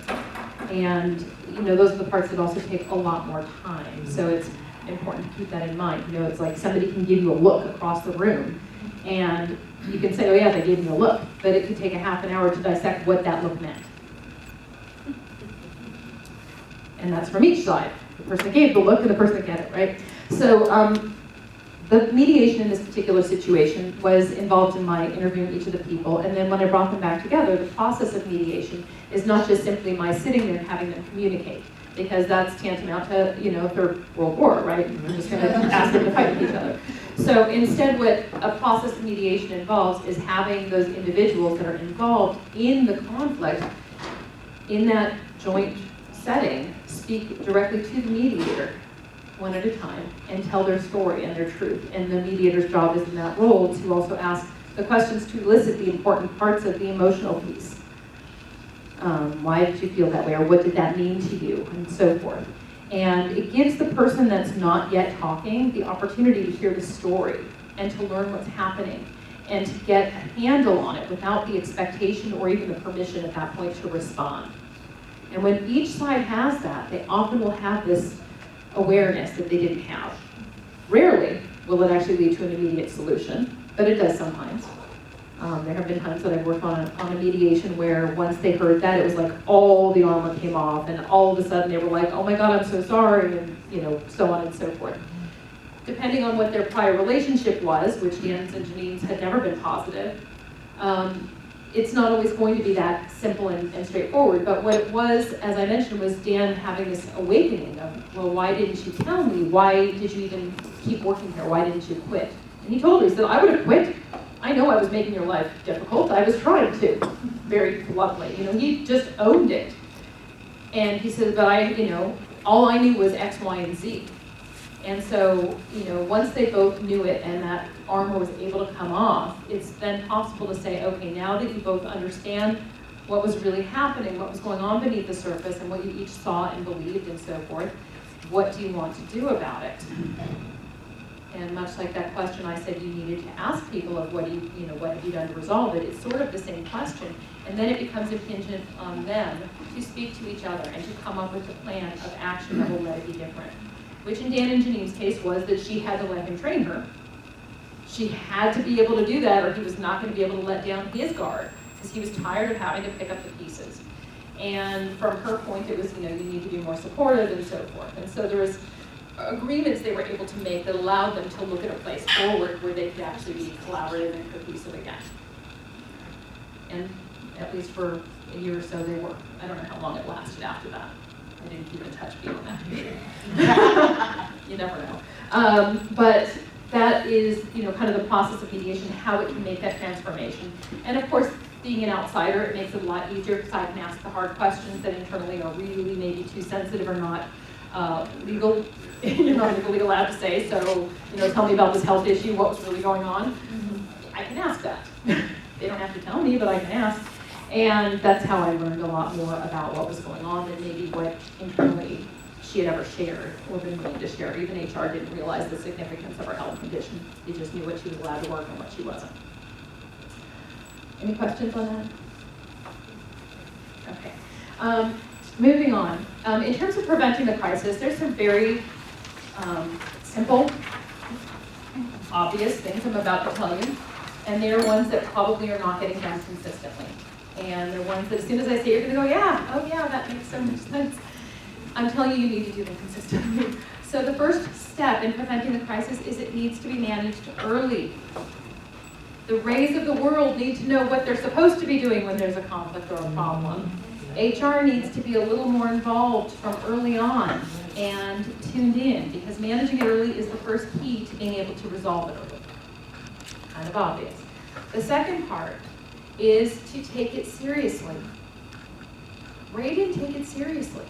And you know, those are the parts that also take a lot more time. So it's important to keep that in mind. You know, it's like somebody can give you a look across the room and you can say, oh yeah, they gave me a look, but it could take a half an hour to dissect what that look meant. And that's from each side. The person that gave the look and the person that get it, right? So the mediation in this particular situation was involved in my interviewing each of the people, and then when I brought them back together, the process of mediation is not just simply my sitting there and having them communicate, because that's tantamount to, you know, Third World War, right? We're just gonna ask them to fight with each other. So instead what a process of mediation involves is having those individuals that are involved in the conflict in that joint setting speak directly to the mediator, one at a time, and tell their story and their truth. And the mediator's job is in that role to also ask the questions to elicit the important parts of the emotional piece. Why did you feel that way, or what did that mean to you, and so forth. And it gives the person that's not yet talking the opportunity to hear the story and to learn what's happening and to get a handle on it without the expectation or even the permission at that point to respond. And when each side has that, they often will have this awareness that they didn't have. Rarely will it actually lead to an immediate solution, but it does sometimes. There have been times that I've worked on a mediation where once they heard that, it was like all the armor came off, and all of a sudden they were like, oh my God, I'm so sorry, and so on and so forth. Depending on what their prior relationship was, which Dan's and Janine's had never been positive, it's not always going to be that simple and straightforward. But what it was, as I mentioned, was Dan having this awakening of, well, why didn't you tell me? Why did you even keep working here? Why didn't you quit? And he told her, he said, I would have quit. I know I was making your life difficult. I was trying to, very bluntly. He just owned it. And he said, but all I knew was X, Y, and Z. And so, once they both knew it and that armor was able to come off, it's then possible to say, okay, now that you both understand what was really happening, what was going on beneath the surface, and what you each saw and believed and so forth, what do you want to do about it? And much like that question I said you needed to ask people of what have you done to resolve it, it's sort of the same question. And then it becomes contingent on them to speak to each other and to come up with a plan of action that will let it be different. Which in Dan and Janine's case was that she had to let him train her. She had to be able to do that, or he was not going to be able to let down his guard, because he was tired of having to pick up the pieces. And from her point, it was, you need to be more supportive and so forth. And so there was agreements they were able to make that allowed them to look at a place forward where they could actually be collaborative and cohesive again. And at least for a year or so they were. I don't know how long it lasted after that. I didn't keep in touch beyond that. You never know. But that is, kind of the process of mediation, how it can make that transformation. And of course, being an outsider, it makes it a lot easier because I can ask the hard questions that internally are really maybe too sensitive or not legal. You're not legally allowed to say, so, tell me about this health issue, what was really going on. I can ask that. They don't have to tell me, but I can ask. And that's how I learned a lot more about what was going on than maybe what internally she had ever shared or been willing to share. Even HR didn't realize the significance of her health condition. They just knew what she was allowed to work and what she wasn't. Any questions on that? Okay. Moving on. In terms of preventing the crisis, there's some very simple, obvious things I'm about to tell you. And they're ones that probably are not getting done consistently. And they're ones that as soon as I say, you're going to go, yeah, oh yeah, that makes so much sense. I'm telling you, you need to do them consistently. So the first step in preventing the crisis is it needs to be managed early. The Rays of the world need to know what they're supposed to be doing when there's a conflict or a problem. HR needs to be a little more involved from early on and tuned in, because managing it early is the first key to being able to resolve it early. Kind of obvious. The second part is to take it seriously. Ray didn't take it seriously.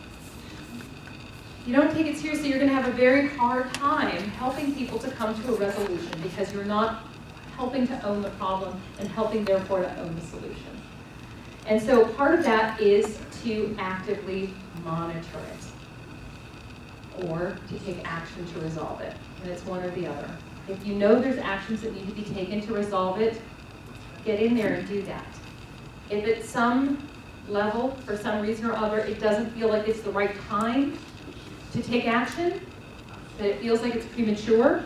If you don't take it seriously, you're going to have a very hard time helping people to come to a resolution, because you're not helping to own the problem and helping, therefore, to own the solution. And so part of that is to actively monitor it, or to take action to resolve it. And it's one or the other. If you know there's actions that need to be taken to resolve it, get in there and do that. If at some level, for some reason or other, it doesn't feel like it's the right time to take action, that it feels like it's premature,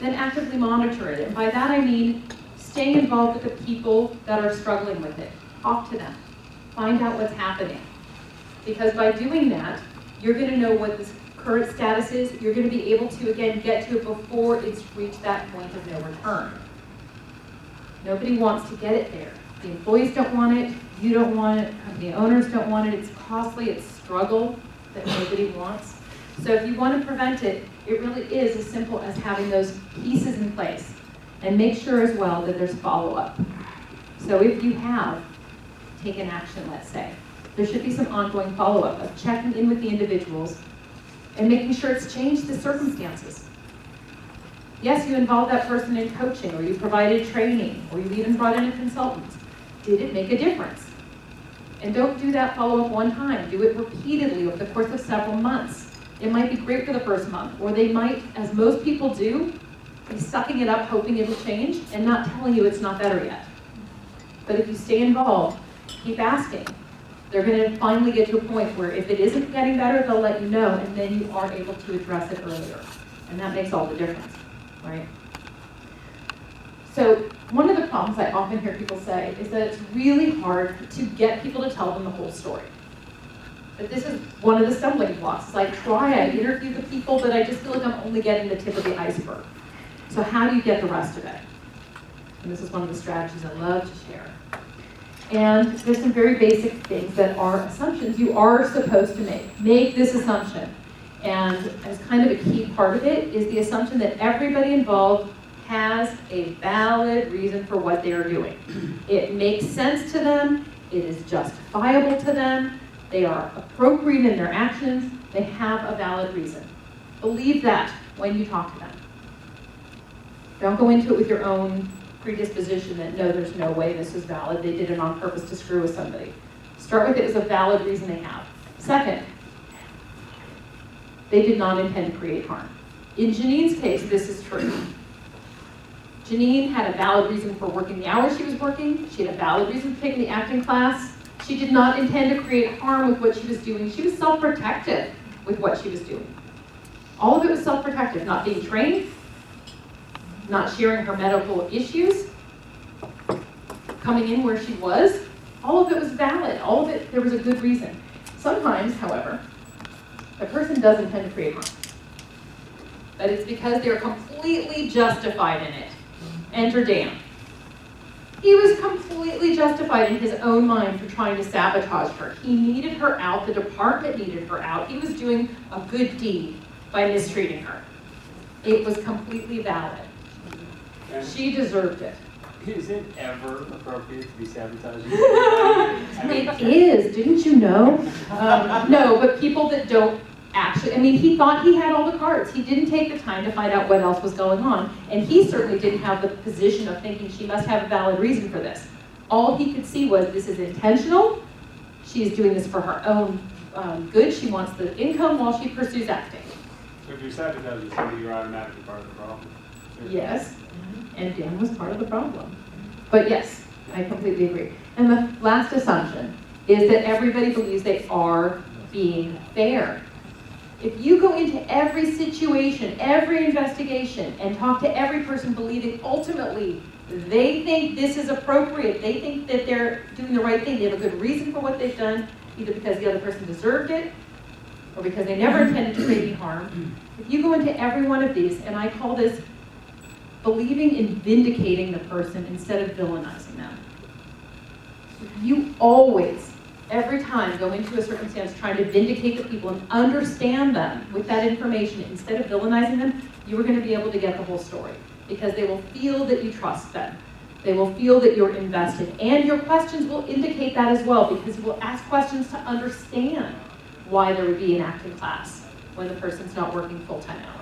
then actively monitor it. And by that I mean staying involved with the people that are struggling with it. Talk to them. Find out what's happening. Because by doing that, you're going to know what this current status is. You're going to be able to, again, get to it before it's reached that point of no return. Nobody wants to get it there. The employees don't want it. You don't want it. Company owners don't want it. It's costly. It's struggle that nobody wants. So if you want to prevent it, it really is as simple as having those pieces in place. And make sure as well that there's follow-up. So if you have taken action, let's say, There should be some ongoing follow-up of checking in with the individuals and making sure it's changed the circumstances. Yes, you involved that person in coaching, or you provided training, or you even brought in a consultant. Did it make a difference? And don't do that follow-up one time. Do it repeatedly over the course of several months. It might be great for the first month, or they might, as most people do, be sucking it up, hoping it'll change, and not telling you it's not better yet. But if you stay involved, keep asking. They're going to finally get to a point where if it isn't getting better, they'll let you know, and then you are able to address it earlier. And that makes all the difference, right? So one of the problems I often hear people say is that it's really hard to get people to tell them the whole story. But this is one of the stumbling blocks. It's like, I interview the people, but I just feel like I'm only getting the tip of the iceberg. So how do you get the rest of it? And this is one of the strategies I love to share. And there's some very basic things that are assumptions you are supposed to make. Make this assumption. And as kind of a key part of it is the assumption that everybody involved has a valid reason for what they are doing. It makes sense to them. It is justifiable to them. They are appropriate in their actions. They have a valid reason. Believe that when you talk to them. Don't go into it with your own predisposition that no, there's no way this is valid. They did it on purpose to screw with somebody. Start with it as a valid reason they have. Second, they did not intend to create harm. In Janine's case, this is true. Janine had a valid reason for working the hours she was working. She had a valid reason for taking the acting class. She did not intend to create harm with what she was doing. She was self-protective with what she was doing. All of it was self-protective, not being trained, not sharing her medical issues, coming in where she was. All of it was valid. All of it, there was a good reason. Sometimes, however, a person does intend to create harm. But it's because they're completely justified in it. Enter Dan. He was completely justified in his own mind for trying to sabotage her. He needed her out. The department needed her out. He was doing a good deed by mistreating her. It was completely valid. She deserved it. Is it ever appropriate to be sabotaging? It is. Didn't you know? No, but people that don't actually, he thought he had all the cards. He didn't take the time to find out what else was going on. And he certainly didn't have the position of thinking she must have a valid reason for this. All he could see was this is intentional. She is doing this for her own good. She wants the income while she pursues acting. So if you're sabotaging somebody, you're automatically part of the problem. Yes, and Dan was part of the problem. But yes, I completely agree. And the last assumption is that everybody believes they are being fair. If you go into every situation, every investigation, and talk to every person believing ultimately they think this is appropriate, they think that they're doing the right thing, they have a good reason for what they've done, either because the other person deserved it, or because they never intended to create any harm. If you go into every one of these, and I call this believing in vindicating the person instead of villainizing them. You always, every time, go into a circumstance trying to vindicate the people and understand them with that information instead of villainizing them, you are going to be able to get the whole story because they will feel that you trust them. They will feel that you're invested. And your questions will indicate that as well because you will ask questions to understand why there would be an acting class when the person's not working full-time hours.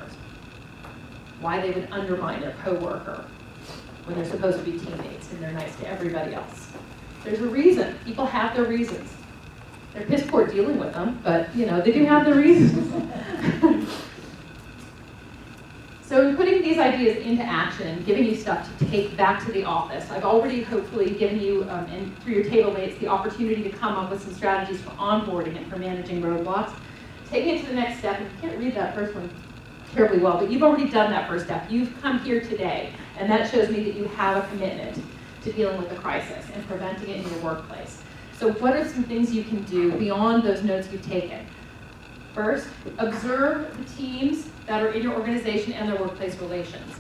Why they would undermine their coworker when they're supposed to be teammates and they're nice to everybody else. There's a reason. People have their reasons. They're piss poor dealing with them, but they do have their reasons. So in putting these ideas into action, giving you stuff to take back to the office, I've already hopefully given you, and through your table mates, the opportunity to come up with some strategies for onboarding and for managing roadblocks. Taking it to the next step, and you can't read that first one terribly well, but you've already done that first step. You've come here today, and that shows me that you have a commitment to dealing with the crisis and preventing it in your workplace. So what are some things you can do beyond those notes you've taken? First, observe the teams that are in your organization and their workplace relations.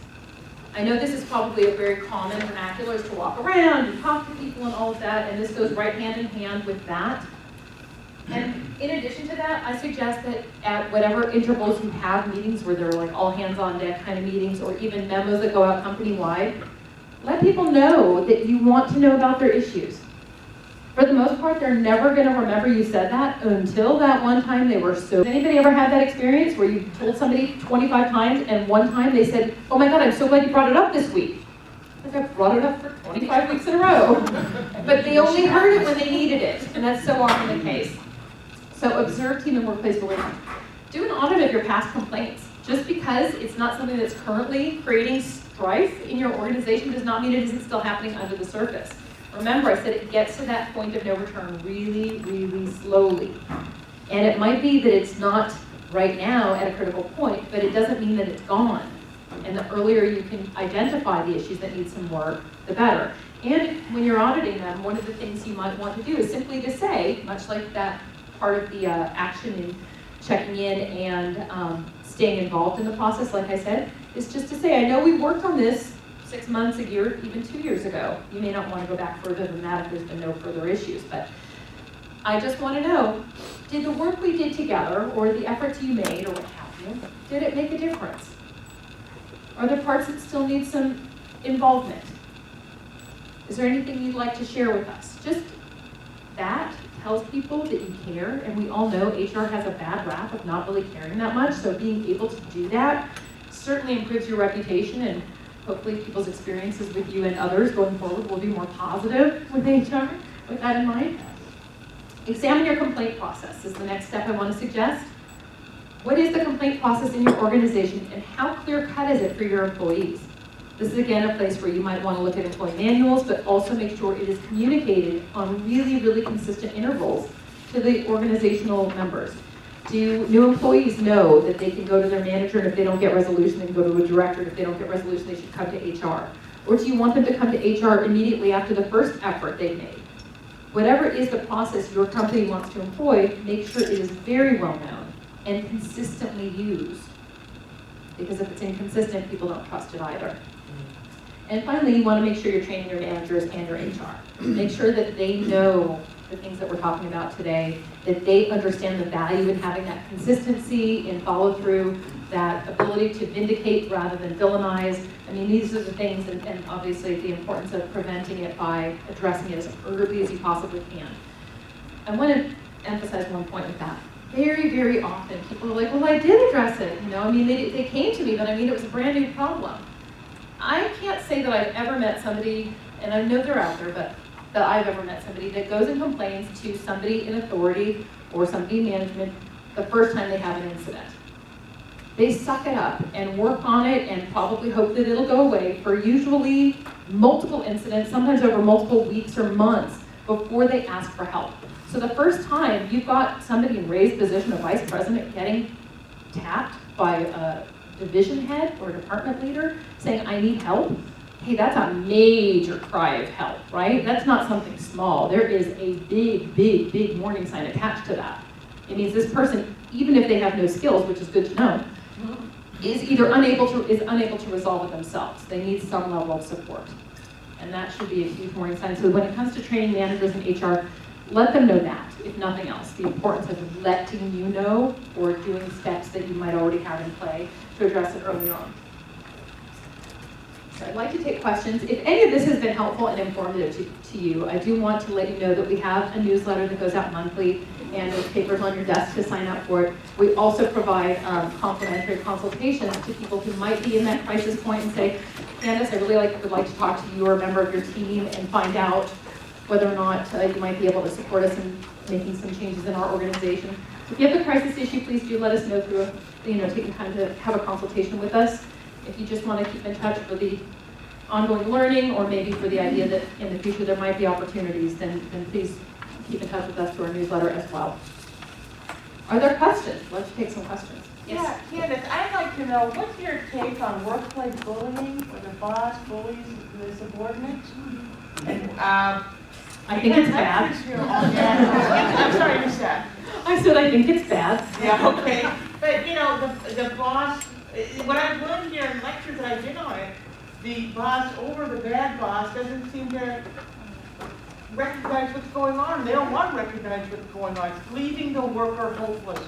I know this is probably a very common vernacular is to walk around and talk to people and all of that, and this goes right hand in hand with that. And in addition to that, I suggest that at whatever intervals you have meetings where they're like all hands on deck kind of meetings or even memos that go out company-wide, let people know that you want to know about their issues. For the most part, they're never going to remember you said that until that one time they were so... Has anybody ever had that experience where you told somebody 25 times and one time they said, oh my God, I'm so glad you brought it up this week. Because I've brought it up for 25 weeks in a row. But they only heard it when they needed it, and that's so often the case. So observe team and workplace bullying. Do an audit of your past complaints. Just because it's not something that's currently creating strife in your organization does not mean it isn't still happening under the surface. Remember, I said it gets to that point of no return really, really slowly. And it might be that it's not right now at a critical point, but it doesn't mean that it's gone. And the earlier you can identify the issues that need some work, the better. And when you're auditing them, one of the things you might want to do is simply to say, much like that part of the action in checking in and staying involved in the process, like I said, is just to say, I know we worked on this 6 months, a year, even 2 years ago. You may not want to go back further than that if there's been no further issues, but I just want to know, did the work we did together, or the efforts you made, or what have you, did it make a difference? Are there parts that still need some involvement? Is there anything you'd like to share with us? Just that tells people that you care, and we all know HR has a bad rap of not really caring that much, so being able to do that certainly improves your reputation, and hopefully people's experiences with you and others going forward will be more positive with HR, with that in mind. Examine your complaint process is the next step I want to suggest. What is the complaint process in your organization, and how clear-cut is it for your employees? This is again a place where you might want to look at employee manuals, but also make sure it is communicated on really, really consistent intervals to the organizational members. Do new employees know that they can go to their manager, and if they don't get resolution, they can go to a director, and if they don't get resolution, they should come to HR? Or do you want them to come to HR immediately after the first effort they've made? Whatever is the process your company wants to employ, make sure it is very well known and consistently used. Because if it's inconsistent, people don't trust it either. And finally, you want to make sure you're training your managers and your HR. Make sure that they know the things that we're talking about today, that they understand the value in having that consistency and follow through, that ability to vindicate rather than villainize. I mean, these are the things, and obviously the importance of preventing it by addressing it as early as you possibly can. I want to emphasize one point with that. Very, very often people are like, well, I did address it. You know, I mean, they came to me, but I mean, it was a brand new problem. I can't say that I've ever met somebody, and I know they're out there, but that I've ever met somebody that goes and complains to somebody in authority or somebody in management the first time they have an incident. They suck it up and work on it and probably hope that it'll go away for usually multiple incidents, sometimes over multiple weeks or months before they ask for help. So the first time you've got somebody in raised position, a vice president, getting tapped by a division head or department leader saying, I need help, hey, that's a major cry of help, right? That's not something small. There is a big, big, big warning sign attached to that. It means this person, even if they have no skills, which is good to know, is either unable to resolve it themselves. They need some level of support. And that should be a huge warning sign. So when it comes to training managers in HR, let them know that, if nothing else, the importance of letting you know or doing steps that you might already have in play to address it earlier on. So I'd like to take questions. If any of this has been helpful and informative to you, I do want to let you know that we have a newsletter that goes out monthly, and there's papers on your desk to sign up for it. We also provide complimentary consultations to people who might be in that crisis point and say, Candace, I really would like to talk to you or a member of your team and find out whether or not you might be able to support us in making some changes in our organization. So if you have a crisis issue, please do let us know through, taking time to have a consultation with us. If you just want to keep in touch for the ongoing learning, or maybe for the idea that in the future there might be opportunities, then please keep in touch with us through our newsletter as well. Are there questions? Let's take some questions. Yeah, Candace, I'd like to know, what's your take on workplace bullying, where the boss bullies the subordinate? And, I think it's bad. I'm sorry, you said. I said I think it's bad. Yeah, okay. But, the boss, what I've learned here in lectures that I've been on it, the boss over the bad boss doesn't seem to recognize what's going on. They don't want to recognize what's going on. It's leaving the worker hopeless.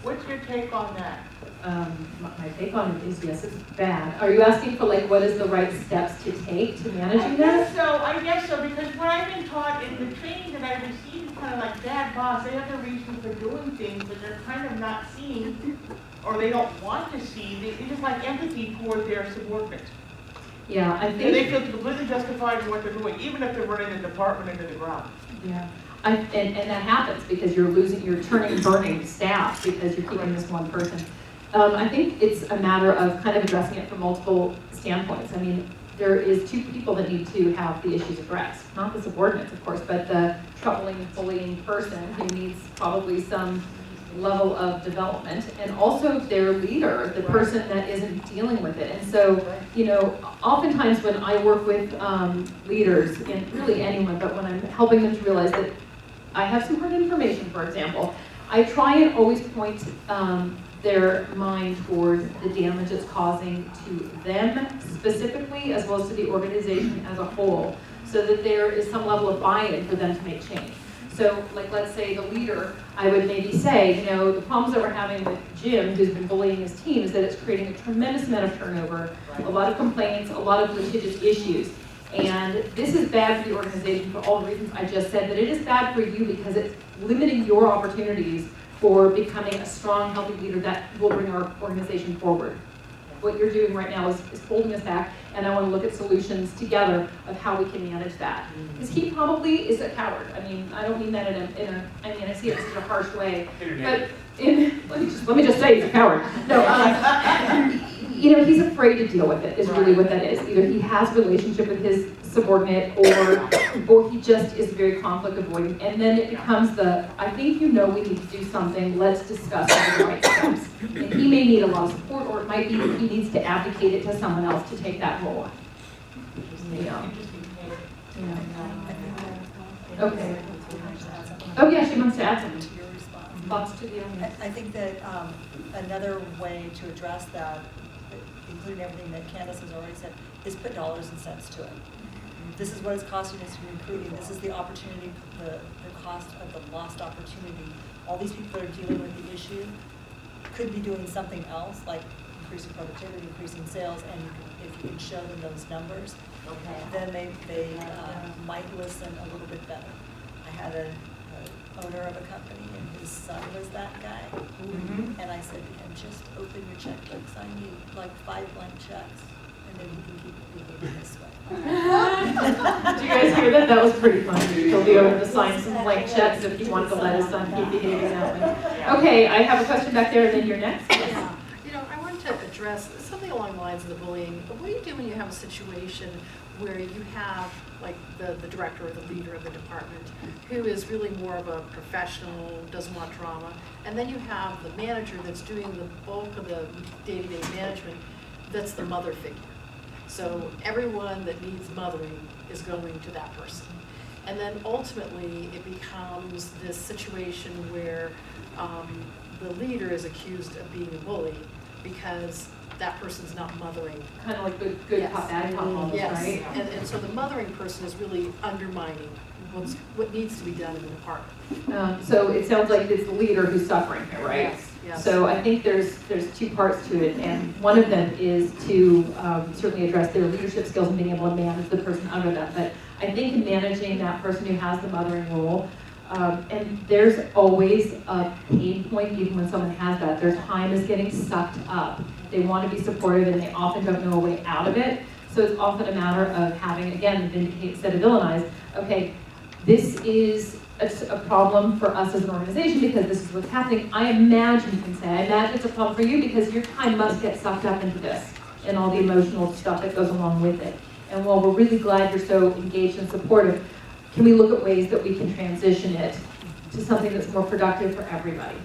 What's your take on that? My take on it is yes, it's bad. Are you asking for like what is the right steps to take to managing that? I guess so, because what I've been taught in the training that I received is kind of like bad boss, they have their reasons for doing things, but they're kind of not seeing, or they don't want to see, they just like empathy toward their subordinates. Yeah, I And they think, feel completely justified in what they're doing, even if they're running the department into the ground. yeah. And that happens because you're turning burning staff because you're keeping this one person. I think it's a matter of kind of addressing it from multiple standpoints. I mean, there is two people that need to have the issues addressed, not the subordinates, of course, but the troubling, bullying person who needs probably some level of development, and also their leader, the person that isn't dealing with it. And so, you know, oftentimes when I work with leaders, and really anyone, but when I'm helping them to realize that I have some hard information, for example, I try and always point their mind towards the damage it's causing to them specifically, as well as to the organization as a whole, so that there is some level of buy-in for them to make change. So, like, let's say the leader, I would maybe say, you know, the problems that we're having with Jim, who's been bullying his team, is that it's creating a tremendous amount of turnover, a lot of complaints, a lot of litigious issues. And this is bad for the organization for all the reasons I just said, but it is bad for you because it's limiting your opportunities for becoming a strong, healthy leader that will bring our organization forward. What you're doing right now is holding us back, and I want to look at solutions together of how we can manage that. Because he probably is a coward. I mean, I don't mean that I mean, I see it in such a harsh way. But let me just say he's a coward. No, you know, he's afraid to deal with it, is really what that is. Either he has a relationship with his subordinate, or he just is very conflict avoidant. And then it becomes I think you know we need to do something, let's discuss the right steps. And he may need a lot of support, or it might be that he needs to abdicate it to someone else to take that role. Yeah. Okay. Oh yeah, she wants to add something. Thoughts to the I think that another way to address that, including everything that Candace has already said, is put dollars and cents to it. This is what it's costing us in recruiting. This is the opportunity, the cost of the lost opportunity. All these people that are dealing with the issue could be doing something else, like increasing productivity, increasing sales, and if you can show them those numbers, then they might listen a little bit better. I had an owner of a company, and his son was that guy, and I said to him, just open your checkbooks. I need like 5 blank checks, and then you can keep behaving this way. Did you guys hear that? That was pretty funny. He told the owner to sign some blank checks if he wanted to let his son keep behaving that way. Okay, I have a question back there, and then you're next. Yeah. You know, I wanted to address something along the lines of the bullying. But what do you do when you have a situation where you have like the director or the leader of the department who is really more of a professional, doesn't want drama, and then you have the manager that's doing the bulk of the day-to-day management, that's the mother figure. So everyone that needs mothering is going to that person. And then ultimately it becomes this situation where the leader is accused of being a bully because that person's not mothering. Kind of like good cop, bad cop almost, Yes, right? and so the mothering person is really undermining what needs to be done in the department. So it sounds like it's the leader who's suffering here, right? Yes, yes. So I think there's 2 parts to it, and one of them is to certainly address their leadership skills and being able to manage the person under them. But I think in managing that person who has the mothering role, and there's always a pain point even when someone has that. Their time is getting sucked up. They want to be supportive and they often don't know a way out of it. So it's often a matter of having, again, vindicate instead of villainize. Okay, this is a problem for us as an organization because this is what's happening. I imagine you can say, I imagine it's a problem for you because your time must get sucked up into this and all the emotional stuff that goes along with it. And while we're really glad you're so engaged and supportive, can we look at ways that we can transition it to something that's more productive for everybody?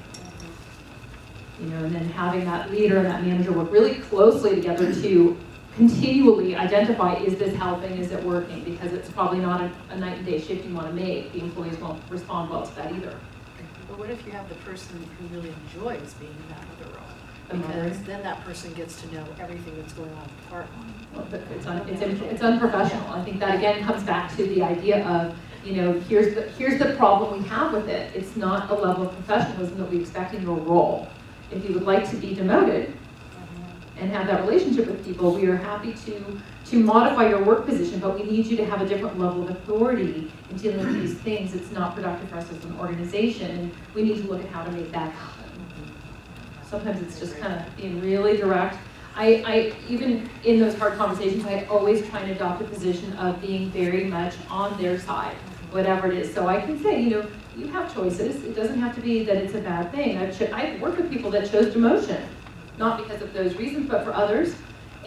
You know, and then having that leader and that manager work really closely together to continually identify, is this helping, is it working? Because it's probably not a night and day shift you want to make. The employees won't respond well to that either. But what if you have the person who really enjoys being in that other role? Because then that person gets to know everything that's going on in the department. Well, but it's unprofessional. I think that again comes back to the idea of, you know, here's the problem we have with it. It's not a level of professionalism that we expect in your role. If you would like to be demoted and have that relationship with people, we are happy to modify your work position, but we need you to have a different level of authority in dealing with these things. It's not productive for us as an organization, and we need to look at how to make that happen. Sometimes it's just kind of being really direct. I even in those hard conversations, I always try and adopt a position of being very much on their side, whatever it is. So I can say, you know, you have choices. It doesn't have to be that it's a bad thing. I've worked with people that chose demotion, not because of those reasons, but for others.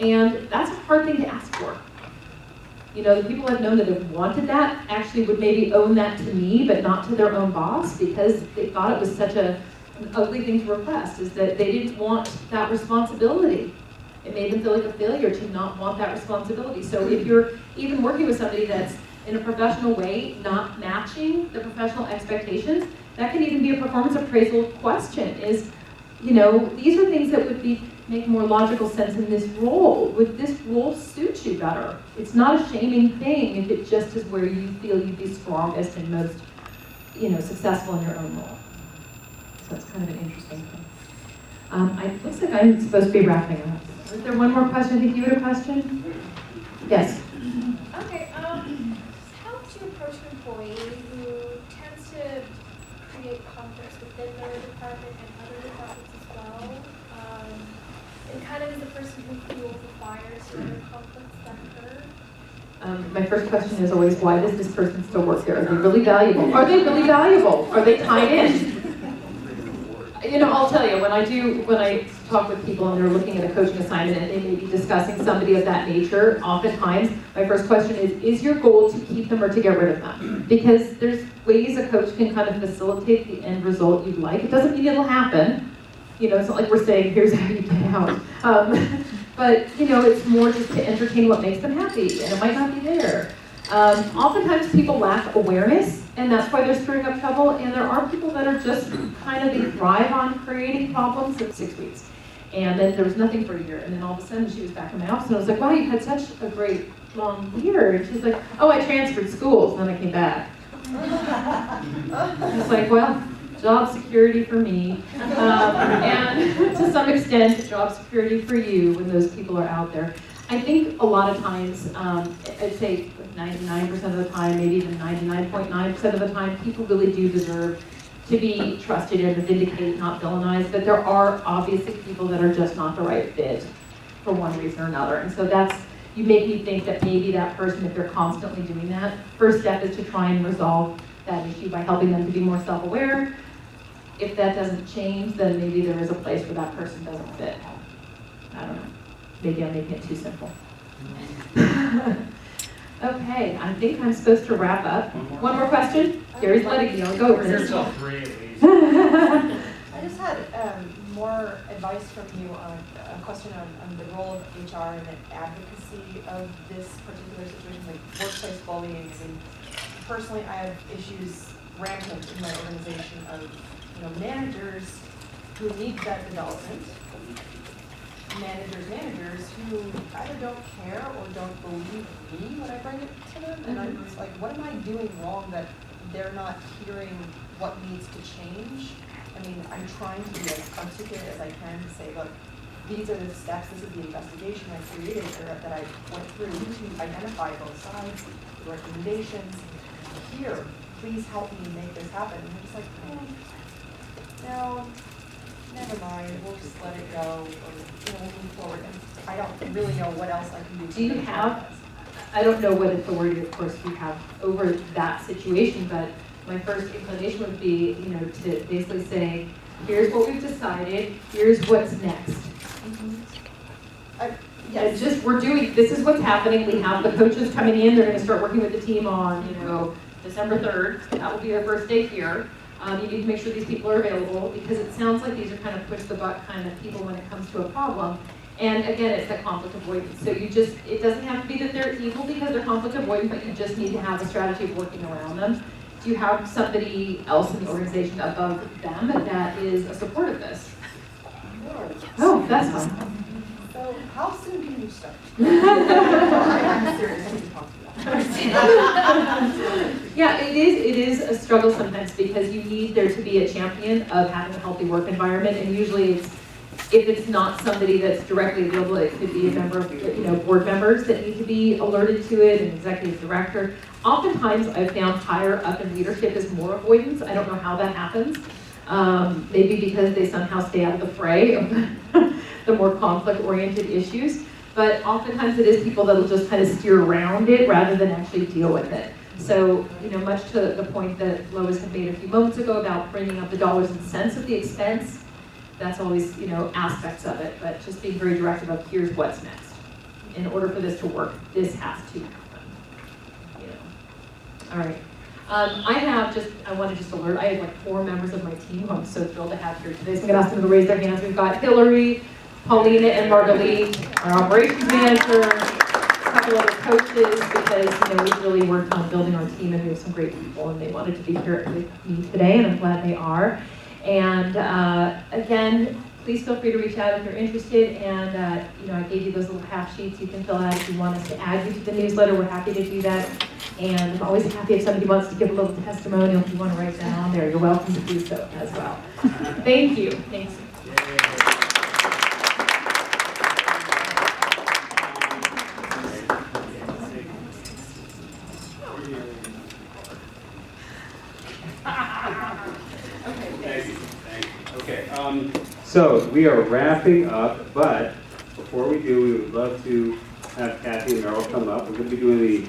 And that's a hard thing to ask for. You know, the people I've known that have wanted that actually would maybe own that to me, but not to their own boss, because they thought it was such an ugly thing to request, is that they didn't want that responsibility. It made them feel like a failure to not want that responsibility. So if you're even working with somebody that's in a professional way, not matching the professional expectations, that can even be a performance appraisal question is, you know, these are things that would make more logical sense in this role. Would this role suit you better? It's not a shaming thing if it just is where you feel you'd be strongest and most, you know, successful in your own role. So it's kind of an interesting thing. It looks like I'm supposed to be wrapping up. Was there one more question? I think you had a question? Yes. Okay, how do you approach an employee who tends to create conflicts within their department and other departments as well? And kind of is the person who fuels the fires or other conflicts that occur? My first question is always, why does this person still work there? Are they really valuable? Are they really valuable? Are they tied in? You know, I'll tell you, when I talk with people and they're looking at a coaching assignment and they may be discussing somebody of that nature, oftentimes my first question is your goal to keep them or to get rid of them? Because there's ways a coach can kind of facilitate the end result you'd like. It doesn't mean it'll happen. You know, it's not like we're saying, here's how you get out. But, you know, it's more just to entertain what makes them happy, and it might not be there. Oftentimes people lack awareness, and that's why they're stirring up trouble, and there are people that are just kind of, they thrive on creating problems in 6 weeks. And then there was nothing for a year, and then all of a sudden she was back in my office, and I was like, wow, you had such a great long year. And she's like, oh, I transferred schools, and then I came back. I was like, well, job security for me, and to some extent, job security for you when those people are out there. I think a lot of times, I'd say 99% of the time, maybe even 99.9% of the time, people really do deserve to be trusted and to vindicate, not villainized, but there are obviously people that are just not the right fit for one reason or another. And so you make me think that maybe that person, if they're constantly doing that, first step is to try and resolve that issue by helping them to be more self-aware. If that doesn't change, then maybe there is a place where that person doesn't fit. I don't know. Maybe I'm making it too simple. Okay, I think I'm supposed to wrap up. One more question? Gary's letting me go. Yourself three at least. I just had more advice from you on a question on the role of HR and the advocacy of this particular situation, like workplace bullying. And personally, I have issues rampant in my organization of managers who need that development, managers who either don't care or don't believe me when I bring it to them, and I'm just like, what am I doing wrong that they're not hearing what needs to change? I mean, I'm trying to be as articulate as I can to say, look, these are the steps, this is the investigation I created or that I went through to identify both sides, the recommendations. Here, please help me make this happen. And I'm just like, no, never mind, we'll just let it go, or we'll move forward. And I don't really know what else I can do. Do you have, I don't know what authority, of course, you have over that situation, but my first inclination would be, to basically say, here's what we've decided, here's what's next. Yes. This is what's happening. We have the coaches coming in, they're gonna start working with the team on, December 3rd. That will be their first day here. You need to make sure these people are available, because it sounds like these are kind of push the butt kind of people when it comes to a problem. And again, it's a conflict avoidance. So it doesn't have to be that they're evil because they're conflict avoidant, but you just need to have a strategy of working around them. Do you have somebody else in the organization above them that is a support of this? Oh, that's fine. So how soon can you start? I'm serious. I need to talk to you. Yeah, it is a struggle sometimes because you need there to be a champion of having a healthy work environment, and usually if it's not somebody that's directly available, it could be a member of, board members that need to be alerted to it, an executive director. Oftentimes, I've found higher up in leadership is more avoidance. I don't know how that happens. Maybe because they somehow stay out of the fray of the more conflict-oriented issues. But oftentimes it is people that'll just kind of steer around it rather than actually deal with it. So, much to the point that Lois had made a few moments ago about bringing up the dollars and cents of the expense, that's always, aspects of it, but just being very direct about here's what's next. In order for this to work, this has to happen. All right. I want to just alert, I have like 4 members of my team who I'm so thrilled to have here today. So I'm going to ask them to raise their hands. We've got Hillary, Paulina, and Marguerite, our operations manager, a couple other coaches, because, we've really worked on building our team, and we have some great people, and they wanted to be here with me today, and I'm glad they are. And again, please feel free to reach out if you're interested, and I gave you those little half sheets you can fill out if you want us to add you to the newsletter. We're happy to do that. And I'm always happy if somebody wants to give a little testimonial. If you want to write that on there, you're welcome to do so as well. Thank you. Thanks. Okay, so we are wrapping up, but before we do, we would love to have Kathy and Merrill come up. We're going to be doing the